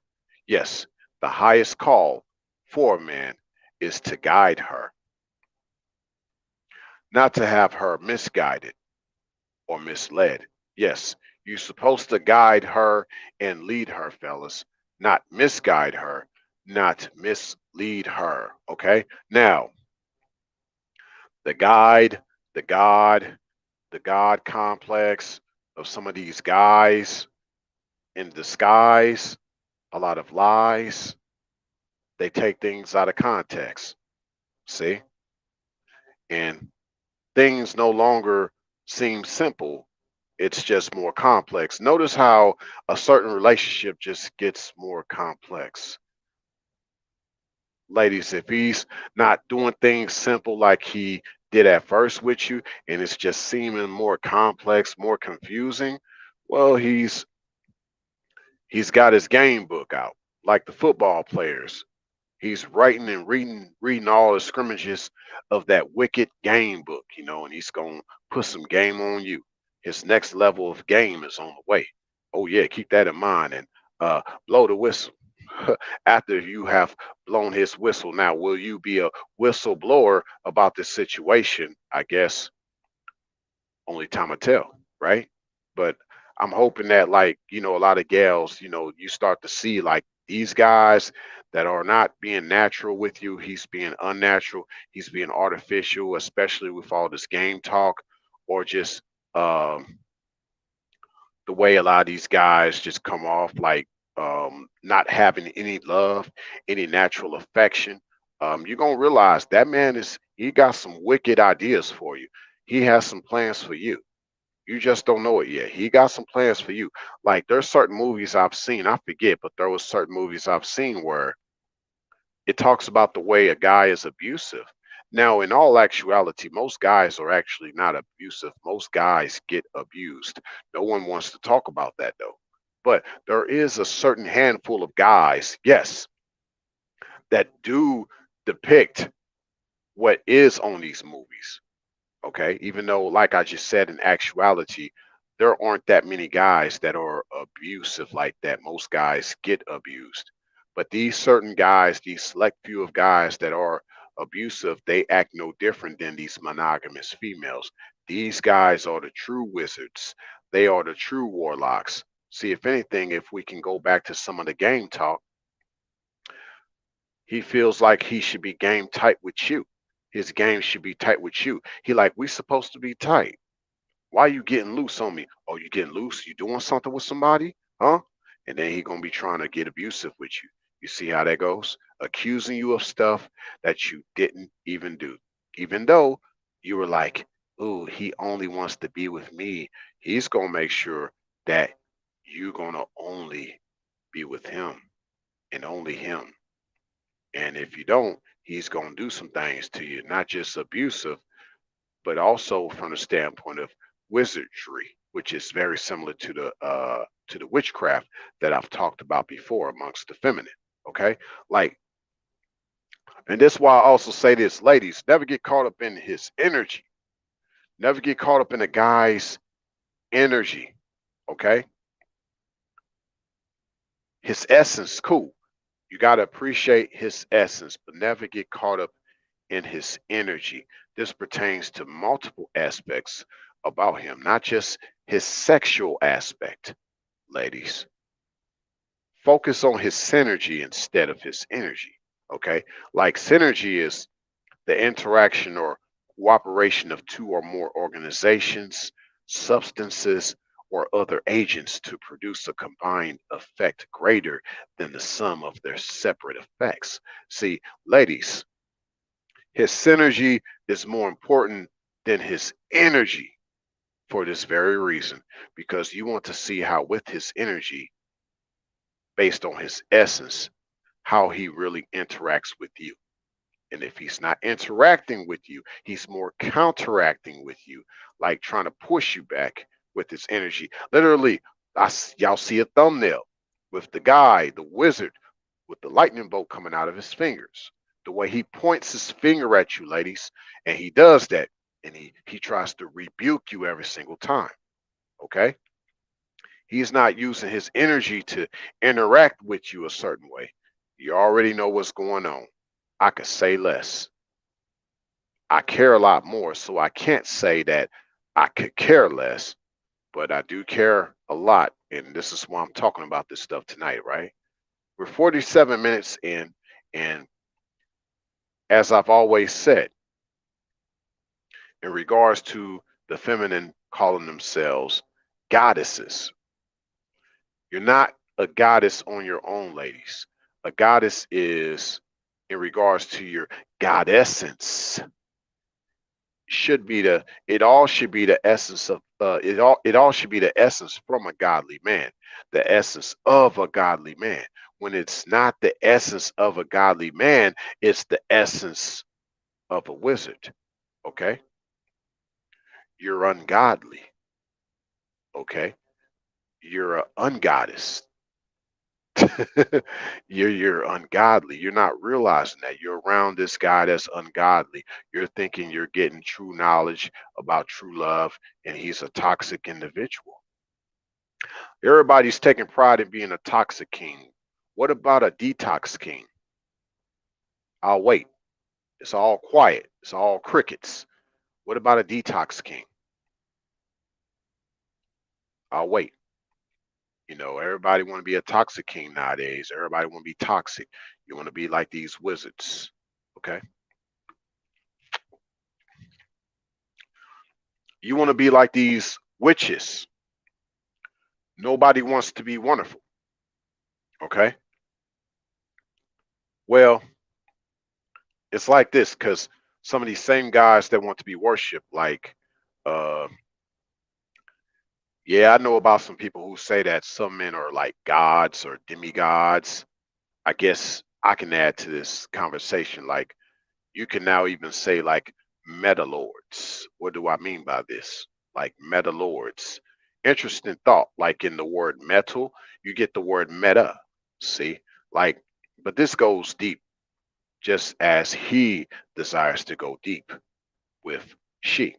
Yes, the highest call for a man is to guide her, not to have her misguided or misled. Yes, you're supposed to guide her and lead her, fellas, not misguide her, not mislead her. Okay? Now, the guide, the God, the God complex of some of these guys in disguise, a lot of lies, they take things out of context. See? And things no longer seem simple. It's just more complex. Notice how a certain relationship just gets more complex. Ladies, if he's not doing things simple like he did at first with you and it's just seeming more complex, more confusing, well, he's got his game book out like the football players. He's writing and reading all the scrimmages of that wicked game book, you know, and he's going to put some game on you. His next level of game is on the way. Oh yeah, keep that in mind and blow the whistle. After you have blown his whistle, now will you be a whistleblower about this situation? I guess only time will tell, right? But I'm hoping that, like, you know, a lot of gals, you know, you start to see like these guys that are not being natural with you. He's being unnatural. He's being artificial, especially with all this game talk or just the way a lot of these guys just come off like not having any love, any natural affection. You're gonna realize that man he got some wicked ideas for you. He has some plans for you. You just don't know it yet. He got some plans for you. Like there's certain movies I've seen, I forget, but there was certain movies I've seen where it talks about the way a guy is abusive. Now, in all actuality, most guys are actually not abusive. Most guys get abused. No one wants to talk about that though. But there is a certain handful of guys, yes, that do depict what is on these movies. Okay. Even though, like I just said, in actuality, there aren't that many guys that are abusive like that. Most guys get abused. But these certain guys, these select few of guys that are abusive, they act no different than these monogamous females. These guys are the true wizards. They are the true warlocks. See, if anything, if we can go back to some of the game talk, he feels like he should be game tight with you. His game should be tight with you. He like, we supposed to be tight. Why you getting loose on me? Oh, you getting loose? You doing something with somebody? Huh? And then he gonna be trying to get abusive with you. You see how that goes? Accusing you of stuff that you didn't even do. Even though you were like, oh, he only wants to be with me. He's gonna make sure that you're gonna only be with him and only him. And if you don't, he's gonna do some things to you, not just abusive, but also from the standpoint of wizardry, which is very similar to the witchcraft that I've talked about before amongst the feminine. Okay, like, and that's why I also say this, ladies, never get caught up in his energy. Never get caught up in a guy's energy. Okay, his essence, cool. You got to appreciate his essence, but never get caught up in his energy. This pertains to multiple aspects about him, not just his sexual aspect, ladies. Focus on his synergy instead of his energy. Okay. Like synergy is the interaction or cooperation of two or more organizations, substances, or other agents to produce a combined effect greater than the sum of their separate effects. See, ladies, his synergy is more important than his energy for this very reason, because you want to see how, with his energy, based on his essence, how he really interacts with you. And if he's not interacting with you, he's more counteracting with you, like trying to push you back with his energy. Literally, y'all see a thumbnail with the guy, the wizard, with the lightning bolt coming out of his fingers. The way he points his finger at you, ladies, and he does that, and he tries to rebuke you every single time. Okay? He's not using his energy to interact with you a certain way. You already know what's going on. I could say less. I care a lot more, so I can't say that I could care less, but I do care a lot. And this is why I'm talking about this stuff tonight, right? We're 47 minutes in, and as I've always said, in regards to the feminine calling themselves goddesses, you're not a goddess on your own, ladies. A goddess is in regards to your god essence. Should be the it all should be the essence of it all should be the essence from a godly man, the essence of a godly man. When it's not the essence of a godly man, it's the essence of a wizard. Okay, you're ungodly. Okay, you're a ungoddess. You're ungodly. You're not realizing that you're around this guy that's ungodly. You're thinking you're getting true knowledge about true love, and he's a toxic individual. Everybody's taking pride in being a toxic king. What about a detox king? I'll wait. It's all quiet. It's all crickets. What about a detox king? I'll wait. You know, everybody want to be a toxic king nowadays. Everybody want to be toxic. You want to be like these wizards. Okay. You want to be like these witches. Nobody wants to be wonderful. Okay. Well, it's like this because some of these same guys that want to be worshipped, like, uh, yeah, I know about some people who say that some men are like gods or demigods. I guess I can add to this conversation. Like, you can now even say like meta lords. What do I mean by this? Like meta lords. Interesting thought. Like in the word metal, you get the word meta. See, like, but this goes deep, just as he desires to go deep with she.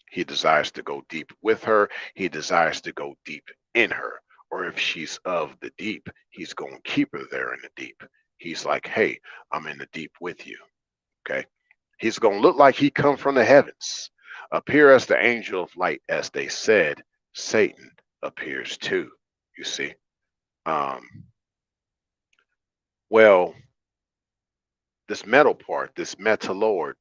He desires to go deep with her. He desires to go deep in her. Or if she's of the deep, he's going to keep her there in the deep. He's like, hey, I'm in the deep with you. Okay. He's going to look like he come from the heavens, appear as the angel of light, as they said. Satan appears too. You see. Um, well, this metal part, this metal lord,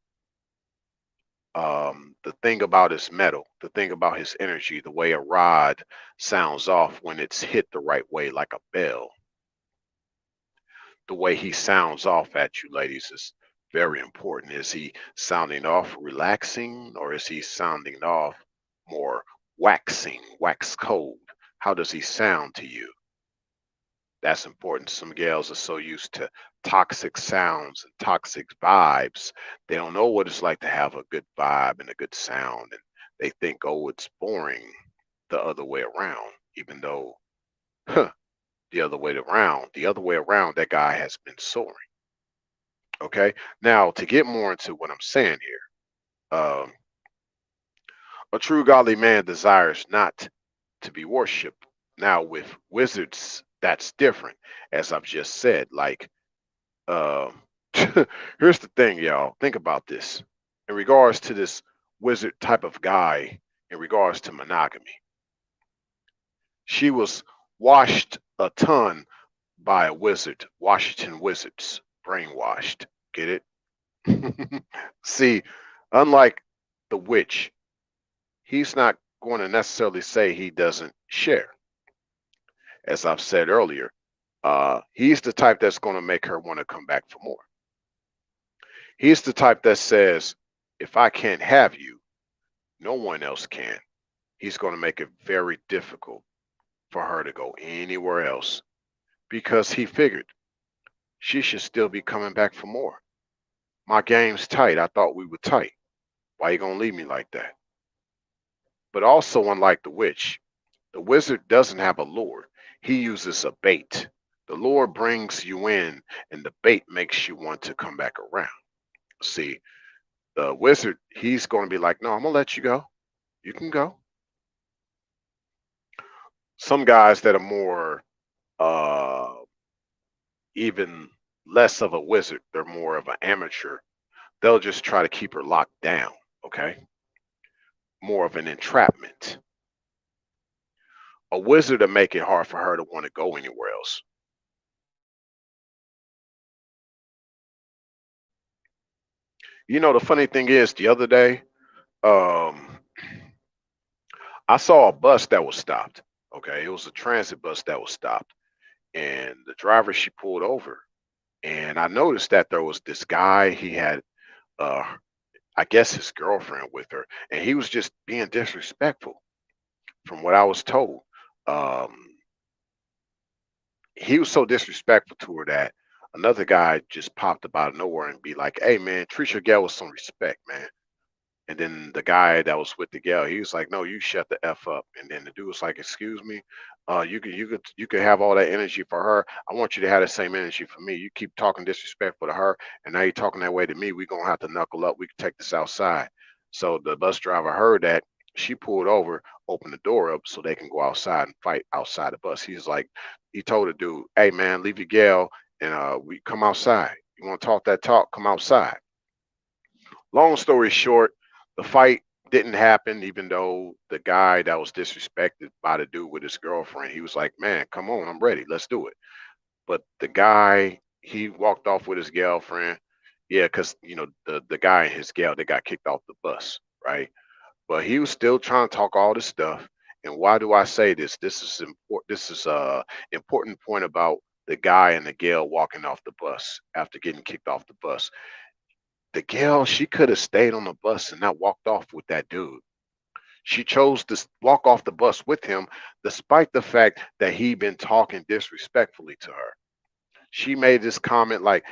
the thing about his metal, the thing about his energy, the way a rod sounds off when it's hit the right way, like a bell, the way he sounds off at you, ladies, is very important. Is he sounding off relaxing, or is he sounding off more waxing, wax cold? How does he sound to you? That's important. Some gals are so used to toxic sounds and toxic vibes. They don't know what it's like to have a good vibe and a good sound. And they think, oh, it's boring the other way around, even though the other way around, that guy has been soaring. Okay. Now, to get more into what I'm saying here, a true godly man desires not to be worshipped. Now, with wizards, that's different, as I've just said. Like, Uh, here's the thing, y'all. Think about this. In regards to this wizard type of guy, in regards to monogamy, she was washed a ton by a wizard, Washington Wizards, brainwashed. Get it? See, unlike the witch, he's not going to necessarily say he doesn't share. As I've said earlier, he's the type that's going to make her want to come back for more. He's the type that says, if I can't have you, no one else can. He's going to make it very difficult for her to go anywhere else because he figured she should still be coming back for more. My game's tight. I thought we were tight. Why you going to leave me like that? But also, unlike the witch, the wizard doesn't have a lure. He uses a bait. The lure brings you in, and the bait makes you want to come back around. See, the wizard, he's going to be like, no, I'm going to let you go. You can go. Some guys that are more, uh, even less of a wizard, they're more of an amateur. They'll just try to keep her locked down. Okay. More of an entrapment. A wizard to make it hard for her to want to go anywhere else. You know, the funny thing is, the other day, um, I saw a bus that was stopped. Okay. It was a transit bus that was stopped. And the driver, she pulled over. And I noticed that there was this guy, he had, uh, I guess, his girlfriend with her, and he was just being disrespectful from what I was told. Um, he was so disrespectful to her that another guy just popped up out of nowhere and be like, hey, man, treat your girl with some respect, man. And then the guy that was with the gal, he was like, "No, you shut the f up." And then the dude was like, "Excuse me, you could have all that energy for her. I want you to have the same energy for me. You keep talking disrespectful to her, and now you're talking that way to me. We're gonna have to knuckle up. We can take this outside." So the bus driver heard that. She pulled over, opened the door up so they can go outside and fight outside the bus. He's like, he told the dude, "Hey man, leave your gal and we come outside. You want to talk that talk? Come outside." Long story short, the fight didn't happen, even though the guy that was disrespected by the dude with his girlfriend, he was like, man, come on, I'm ready. Let's do it. But the guy, he walked off with his girlfriend. Yeah, because, the guy and his gal, they got kicked off the bus, right? But he was still trying to talk all this stuff. And why do I say this? This is important. This is a important point about the guy and the gal walking off the bus after getting kicked off the bus. The gal, she could have stayed on the bus and not walked off with that dude. She chose to walk off the bus with him, despite the fact that he'd been talking disrespectfully to her. She made this comment like,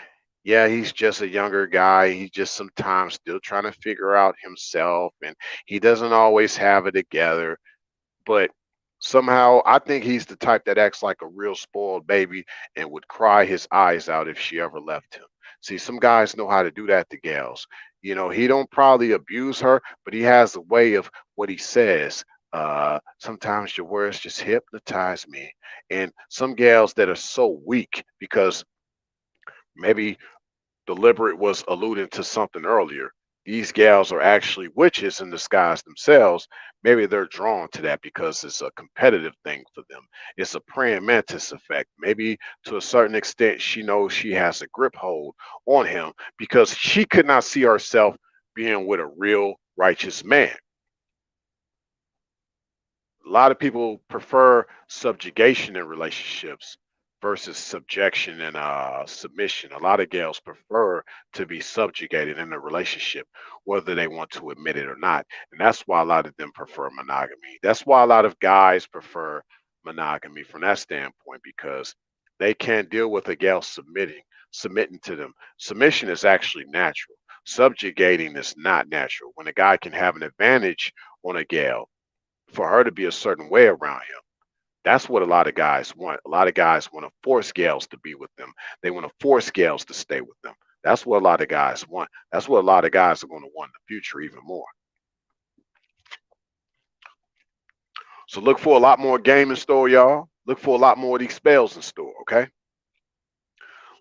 yeah, he's just a younger guy. He's just sometimes still trying to figure out himself and he doesn't always have it together. But somehow I think he's the type that acts like a real spoiled baby and would cry his eyes out if she ever left him. See, some guys know how to do that to gals. He don't probably abuse her, but he has a way of what he says. Sometimes your words just hypnotize me. And some gals that are so weak because maybe Deliberate was alluding to something earlier. These gals are actually witches in disguise themselves. Maybe they're drawn to that because it's a competitive thing for them. It's a praying mantis effect. Maybe to a certain extent, she knows she has a grip hold on him because she could not see herself being with a real righteous man. A lot of people prefer subjugation in relationships versus subjection and submission. A lot of gals prefer to be subjugated in a relationship, whether they want to admit it or not. And that's why a lot of them prefer monogamy. That's why a lot of guys prefer monogamy from that standpoint, because they can't deal with a gal submitting to them. Submission is actually natural. Subjugating is not natural. When a guy can have an advantage on a gal, for her to be a certain way around him. That's what a lot of guys want. A lot of guys want to force gals to be with them. They want to force gals to stay with them. That's what a lot of guys want. That's what a lot of guys are going to want in the future even more. So look for a lot more game in store, y'all. Look for a lot more of these spells in store, okay?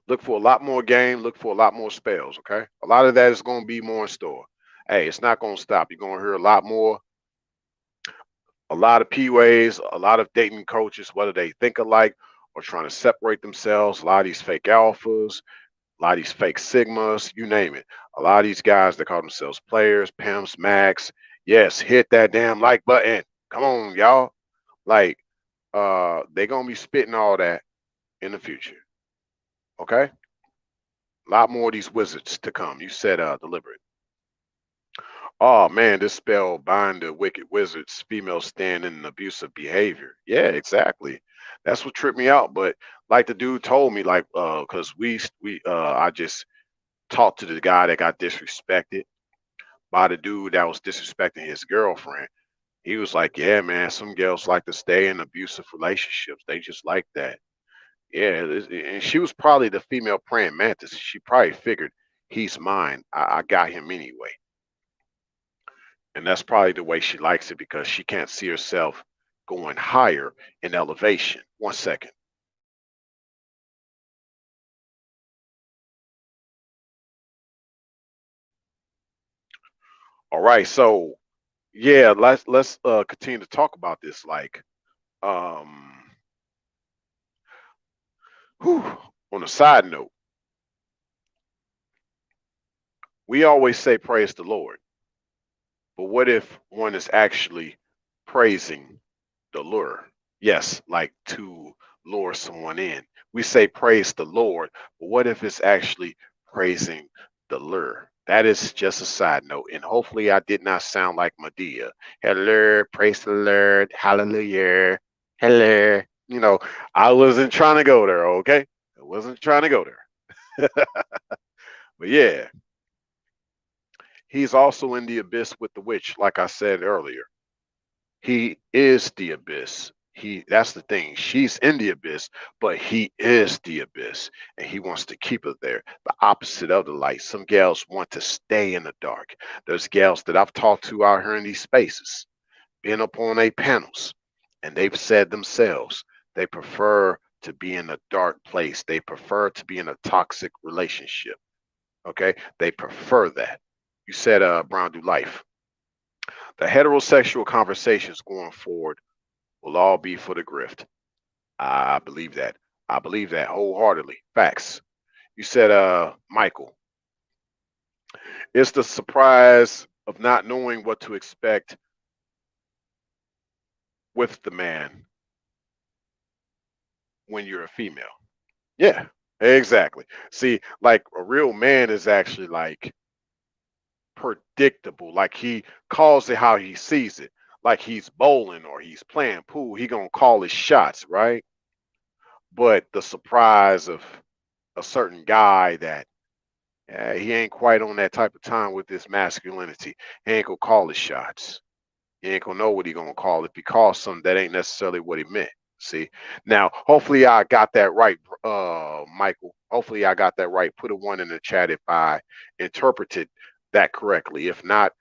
Look for a lot more game. Look for a lot more spells, okay? A lot of that is going to be more in store. Hey, it's not going to stop. You're going to hear a lot more. A lot of PUAs, a lot of dating coaches, whether they think alike or trying to separate themselves, a lot of these fake alphas, a lot of these fake sigmas, you name it. A lot of these guys that call themselves players, pimps, max. Yes, hit that damn like button. Come on, y'all. Like, they gonna be spitting all that in the future. Okay? A lot more of these wizards to come. You said deliberate. Oh man, this spell bind the wicked wizards, females stand in abusive behavior. Yeah, exactly. That's what tripped me out. But like the dude told me, like, cause I just talked to the guy that got disrespected by the dude that was disrespecting his girlfriend. He was like, yeah, man, some girls like to stay in abusive relationships. They just like that. Yeah, and she was probably the female praying mantis. She probably figured he's mine. I got him anyway. And that's probably the way she likes it because she can't see herself going higher in elevation. One second. All right. So yeah, let's continue to talk about this. Like, um, whew, on a side note, we always say praise the Lord, but what if one is actually praising the lure? Yes, like to lure someone in. We say praise the Lord, but what if it's actually praising the lure? That is just a side note, and hopefully I did not sound like Medea. Hello, praise the Lord, hallelujah, hello. I wasn't trying to go there, okay? I wasn't trying to go there. But yeah, he's also in the abyss with the witch, like I said earlier. He is the abyss. That's the thing. She's in the abyss, but he is the abyss. And he wants to keep her there. The opposite of the light. Some gals want to stay in the dark. There's gals that I've talked to out here in these spaces, been up on a panels, and they've said themselves they prefer to be in a dark place. They prefer to be in a toxic relationship. Okay. They prefer that. You said Brown do life. The heterosexual conversations going forward will all be for the grift. I believe that. I believe that wholeheartedly. Facts. You said, Michael, it's the surprise of not knowing what to expect with the man when you're a female. Yeah, exactly. See, like a real man is actually like predictable. Like he calls it how he sees it. Like he's bowling or he's playing pool, he gonna call his shots, right? But the surprise of a certain guy that he ain't quite on that type of time with this masculinity. He ain't gonna call his shots. He ain't gonna know what he gonna call. If he calls something that ain't necessarily what he meant. See, now hopefully I got that right, Michael. Hopefully I got that right. Put a one in the chat if I interpreted that correctly. If not,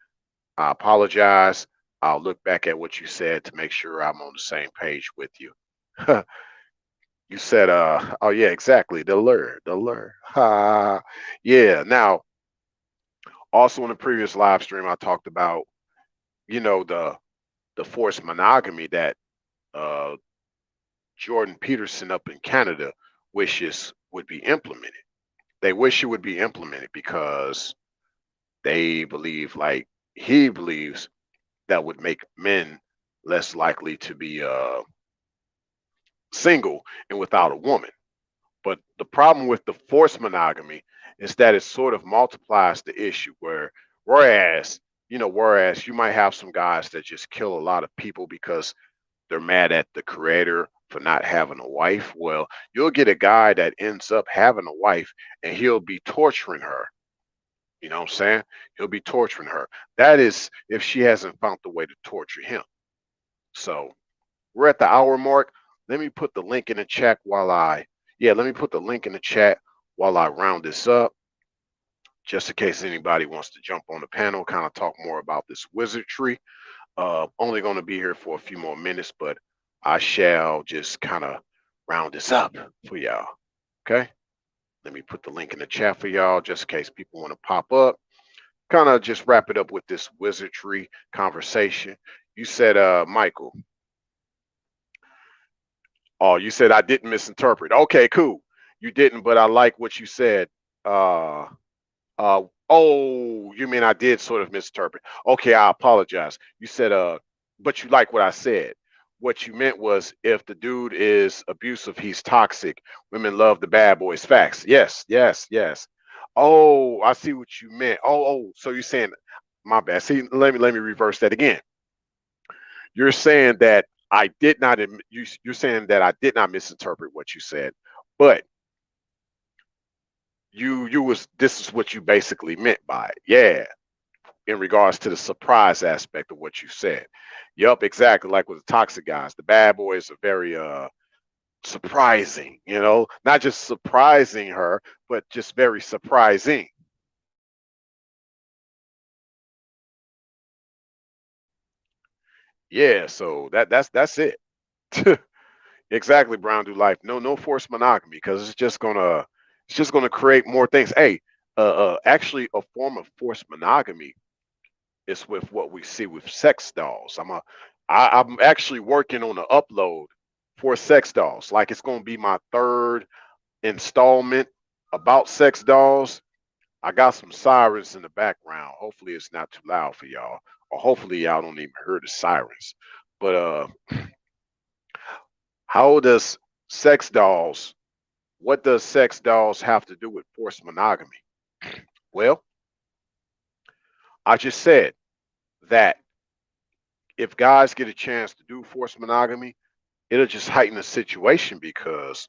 I apologize. I'll look back at what you said to make sure I'm on the same page with you. You said, oh yeah, exactly. The lure, the lure. Ha. Yeah. Now, also in the previous live stream, I talked about, the forced monogamy that uh, Jordan Peterson up in Canada wishes would be implemented. They wish it would be implemented because they believe, like he believes, that would make men less likely to be single and without a woman. But the problem with the forced monogamy is that it sort of multiplies the issue whereas you might have some guys that just kill a lot of people because they're mad at the creator for not having a wife. Well, you'll get a guy that ends up having a wife and he'll be torturing her. You know what I'm saying? He'll be torturing her. That is if she hasn't found the way to torture him. So we're at the hour mark. Let me put the link in the chat let me put the link in the chat while I round this up, just in case anybody wants to jump on the panel, kind of talk more about this wizardry. Only going to be here for a few more minutes, but I shall just kind of round this up for y'all. Okay. Let me put the link in the chat for y'all, just in case people want to pop up. Kind of just wrap it up with this wizardry conversation. You said, Michael, oh, you said I didn't misinterpret. Okay, cool. You didn't, but I like what you said. Uh, oh, you mean I did sort of misinterpret? Okay, I apologize. You said, but you like what I said. What you meant was if the dude is abusive, he's toxic. Women love the bad boys. Facts. Yes, yes, yes. Oh, I see what you meant. So you're saying, my bad. See, let me reverse that again. You're saying that I did not. You're saying that I did not misinterpret what you said, but you was this is what you basically meant by it. Yeah, in regards to the surprise aspect of what you said. Yup, exactly. Like with the toxic guys, the bad boys are very surprising. Not just surprising her, but just very surprising. Yeah, so that's it. Exactly, Brown do life. No forced monogamy because it's just gonna create more things. Hey, actually, a form of forced monogamy is with what we see with sex dolls. I'm actually working on an upload for sex dolls. Like it's gonna be my third installment about sex dolls. I got some sirens in the background. Hopefully, it's not too loud for y'all, or hopefully y'all don't even hear the sirens. But how does sex dolls what does sex dolls have to do with forced monogamy? Well, I just said that if guys get a chance to do forced monogamy, it'll just heighten the situation because,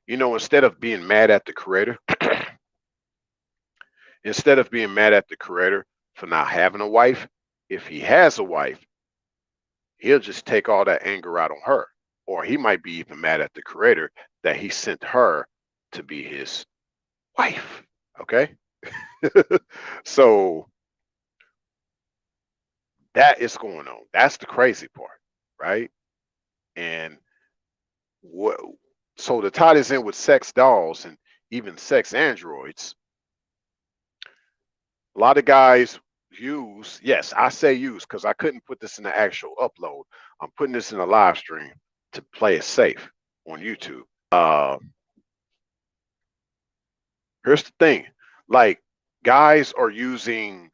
instead of being mad at the creator, instead of being mad at the creator for not having a wife, if he has a wife, he'll just take all that anger out on her. Or he might be even mad at the creator that he sent her to be his wife. Okay? So that is going on. That's the crazy part, right? And what? So to tie this in with sex dolls and even sex androids, a lot of guys use. Yes, I say use because I couldn't put this in the actual upload. I'm putting this in a live stream to play it safe on YouTube. Here's the thing: like guys are using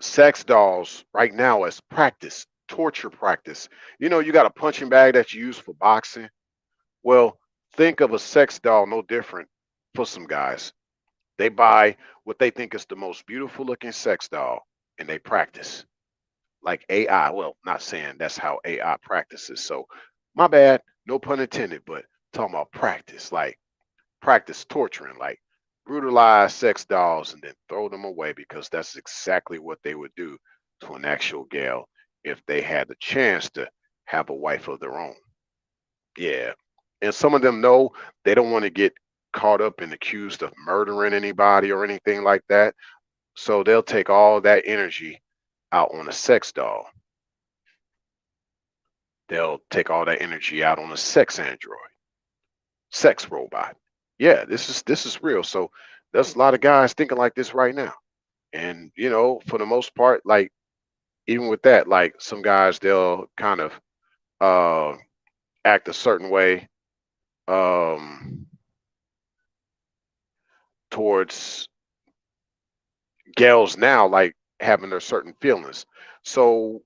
sex dolls right now as practice, torture practice. You got a punching bag that you use for boxing. Well, think of a sex doll no different for some guys. They buy what they think is the most beautiful looking sex doll and they practice like AI. Well, not saying that's how AI practices. So, my bad, no pun intended, but talking about practice, like practice torturing, like brutalize sex dolls and then throw them away because that's exactly what they would do to an actual gal if they had the chance to have a wife of their own. Yeah. And some of them know they don't want to get caught up and accused of murdering anybody or anything like that. So they'll take all that energy out on a sex doll. they'll take all that energy out on a sex android, sex robot. Yeah, this is real. So there's a lot of guys thinking like this right now. And for the most part, like even with that, like some guys they'll kind of uh act a certain way um towards gals now, like having their certain feelings. So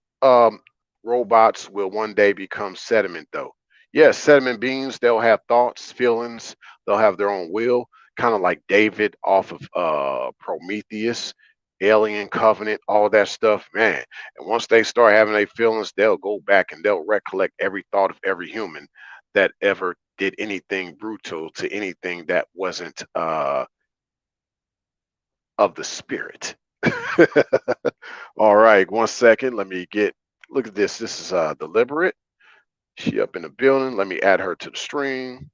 robots will one day become sediment though. Yes, sediment beings, they'll have thoughts, feelings, they'll have their own will, kind of like David off of Prometheus, Alien Covenant, all that stuff, man. And once they start having their feelings, they'll go back and they'll recollect every thought of every human that ever did anything brutal to anything that wasn't of the spirit. All right, 1 second. Let me get look at this. This is deliberate. She up in the building. Let me add her to the stream.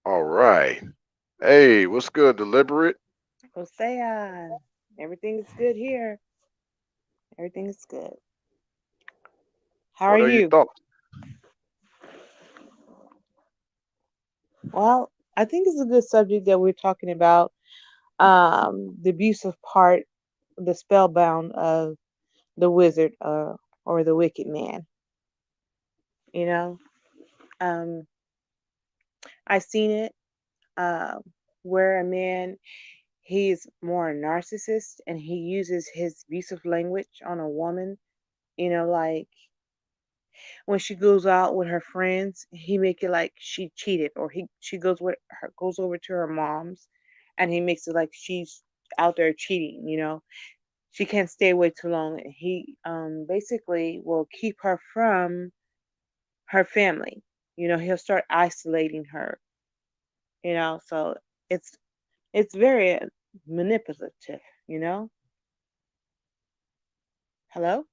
All right. Hey, what's good, deliberate? Hosea, everything is good here. Everything is good. How are What are your you? thoughts? Well, I think it's a good subject that we're talking about. The abusive part, the spellbound of the wizard, or the wicked man. You know, um, I've seen it uh, where a man he's more a narcissist and he uses his abusive language on a woman. Like when she goes out with her friends, he make it like she cheated, or she goes over to her mom's, and he makes it like she's out there cheating. She can't stay away too long. And he basically will keep her from her family. He'll start isolating her. So it's it's very manipulative. You know. Hello.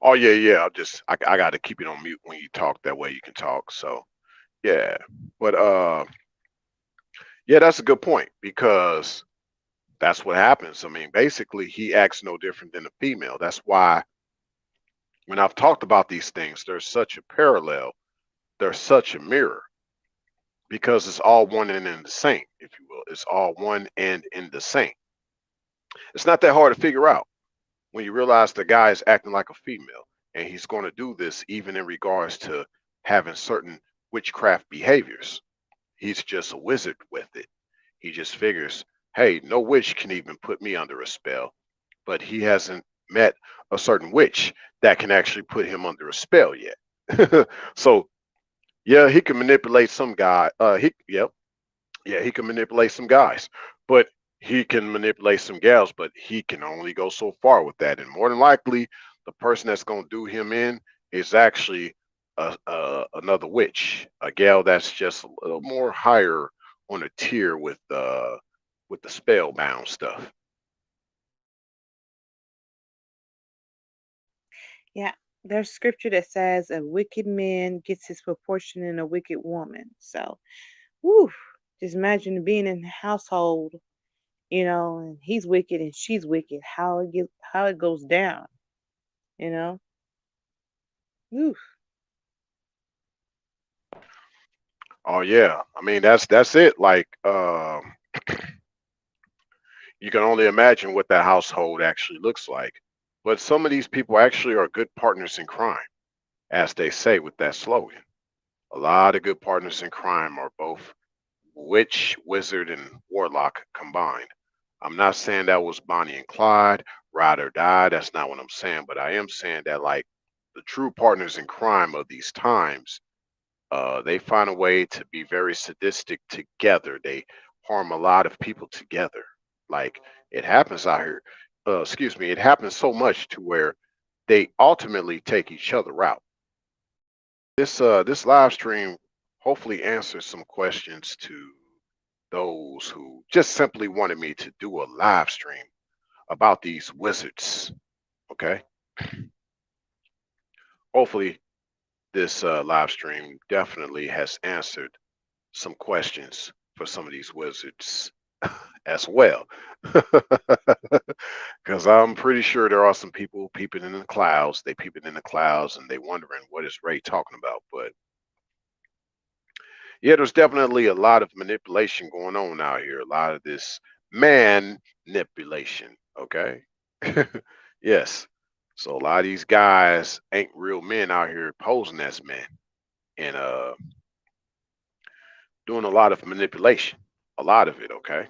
Oh yeah, yeah. I got to keep it on mute when you talk. That way you can talk. So yeah, but yeah, that's a good point because that's what happens. I mean, basically, he acts no different than a female. That's why when I've talked about these things, there's such a parallel. There's such a mirror because it's all one and in the same, if you will. It's all one and in the same. It's not that hard to figure out when you realize the guy is acting like a female and he's going to do this even in regards to having certain witchcraft behaviors. He's just a wizard with it. He just figures, hey, no witch can even put me under a spell, but he hasn't met a certain witch that can actually put him under a spell yet. So yeah, he can manipulate some guy. Yeah, he can manipulate some guys, but he can manipulate some gals, but he can only go so far with that. And more than likely, the person that's going to do him in is actually another witch, a gal that's just a little more higher on a tier with the spellbound stuff. Yeah, there's scripture that says a wicked man gets his proportion in a wicked woman. So, whew, just imagine being in a household, and he's wicked and she's wicked. How it goes down, you know? Whew. Oh yeah, I mean that's it. Like you can only imagine what that household actually looks like. But some of these people actually are good partners in crime, as they say with that slogan. A lot of good partners in crime are both witch, wizard, and warlock combined. I'm not saying that was Bonnie and Clyde, ride or die. That's not what I'm saying. But I am saying that, like, the true partners in crime of these times, they find a way to be very sadistic together. They harm a lot of people together. Like, it happens out here. Excuse me. It happens so much to where they ultimately take each other out. This live stream hopefully answers some questions to those who just simply wanted me to do a live stream about these wizards. Okay, hopefully this live stream definitely has answered some questions for some of these wizards as well. Because I'm pretty sure there are some people peeping in the clouds. They peeping in the clouds and they wondering what is Ray talking about. But yeah, there's definitely a lot of manipulation going on out here. A lot of this manipulation. Okay. Yes. So a lot of these guys ain't real men out here posing as men and doing a lot of manipulation. A lot of it. Okay.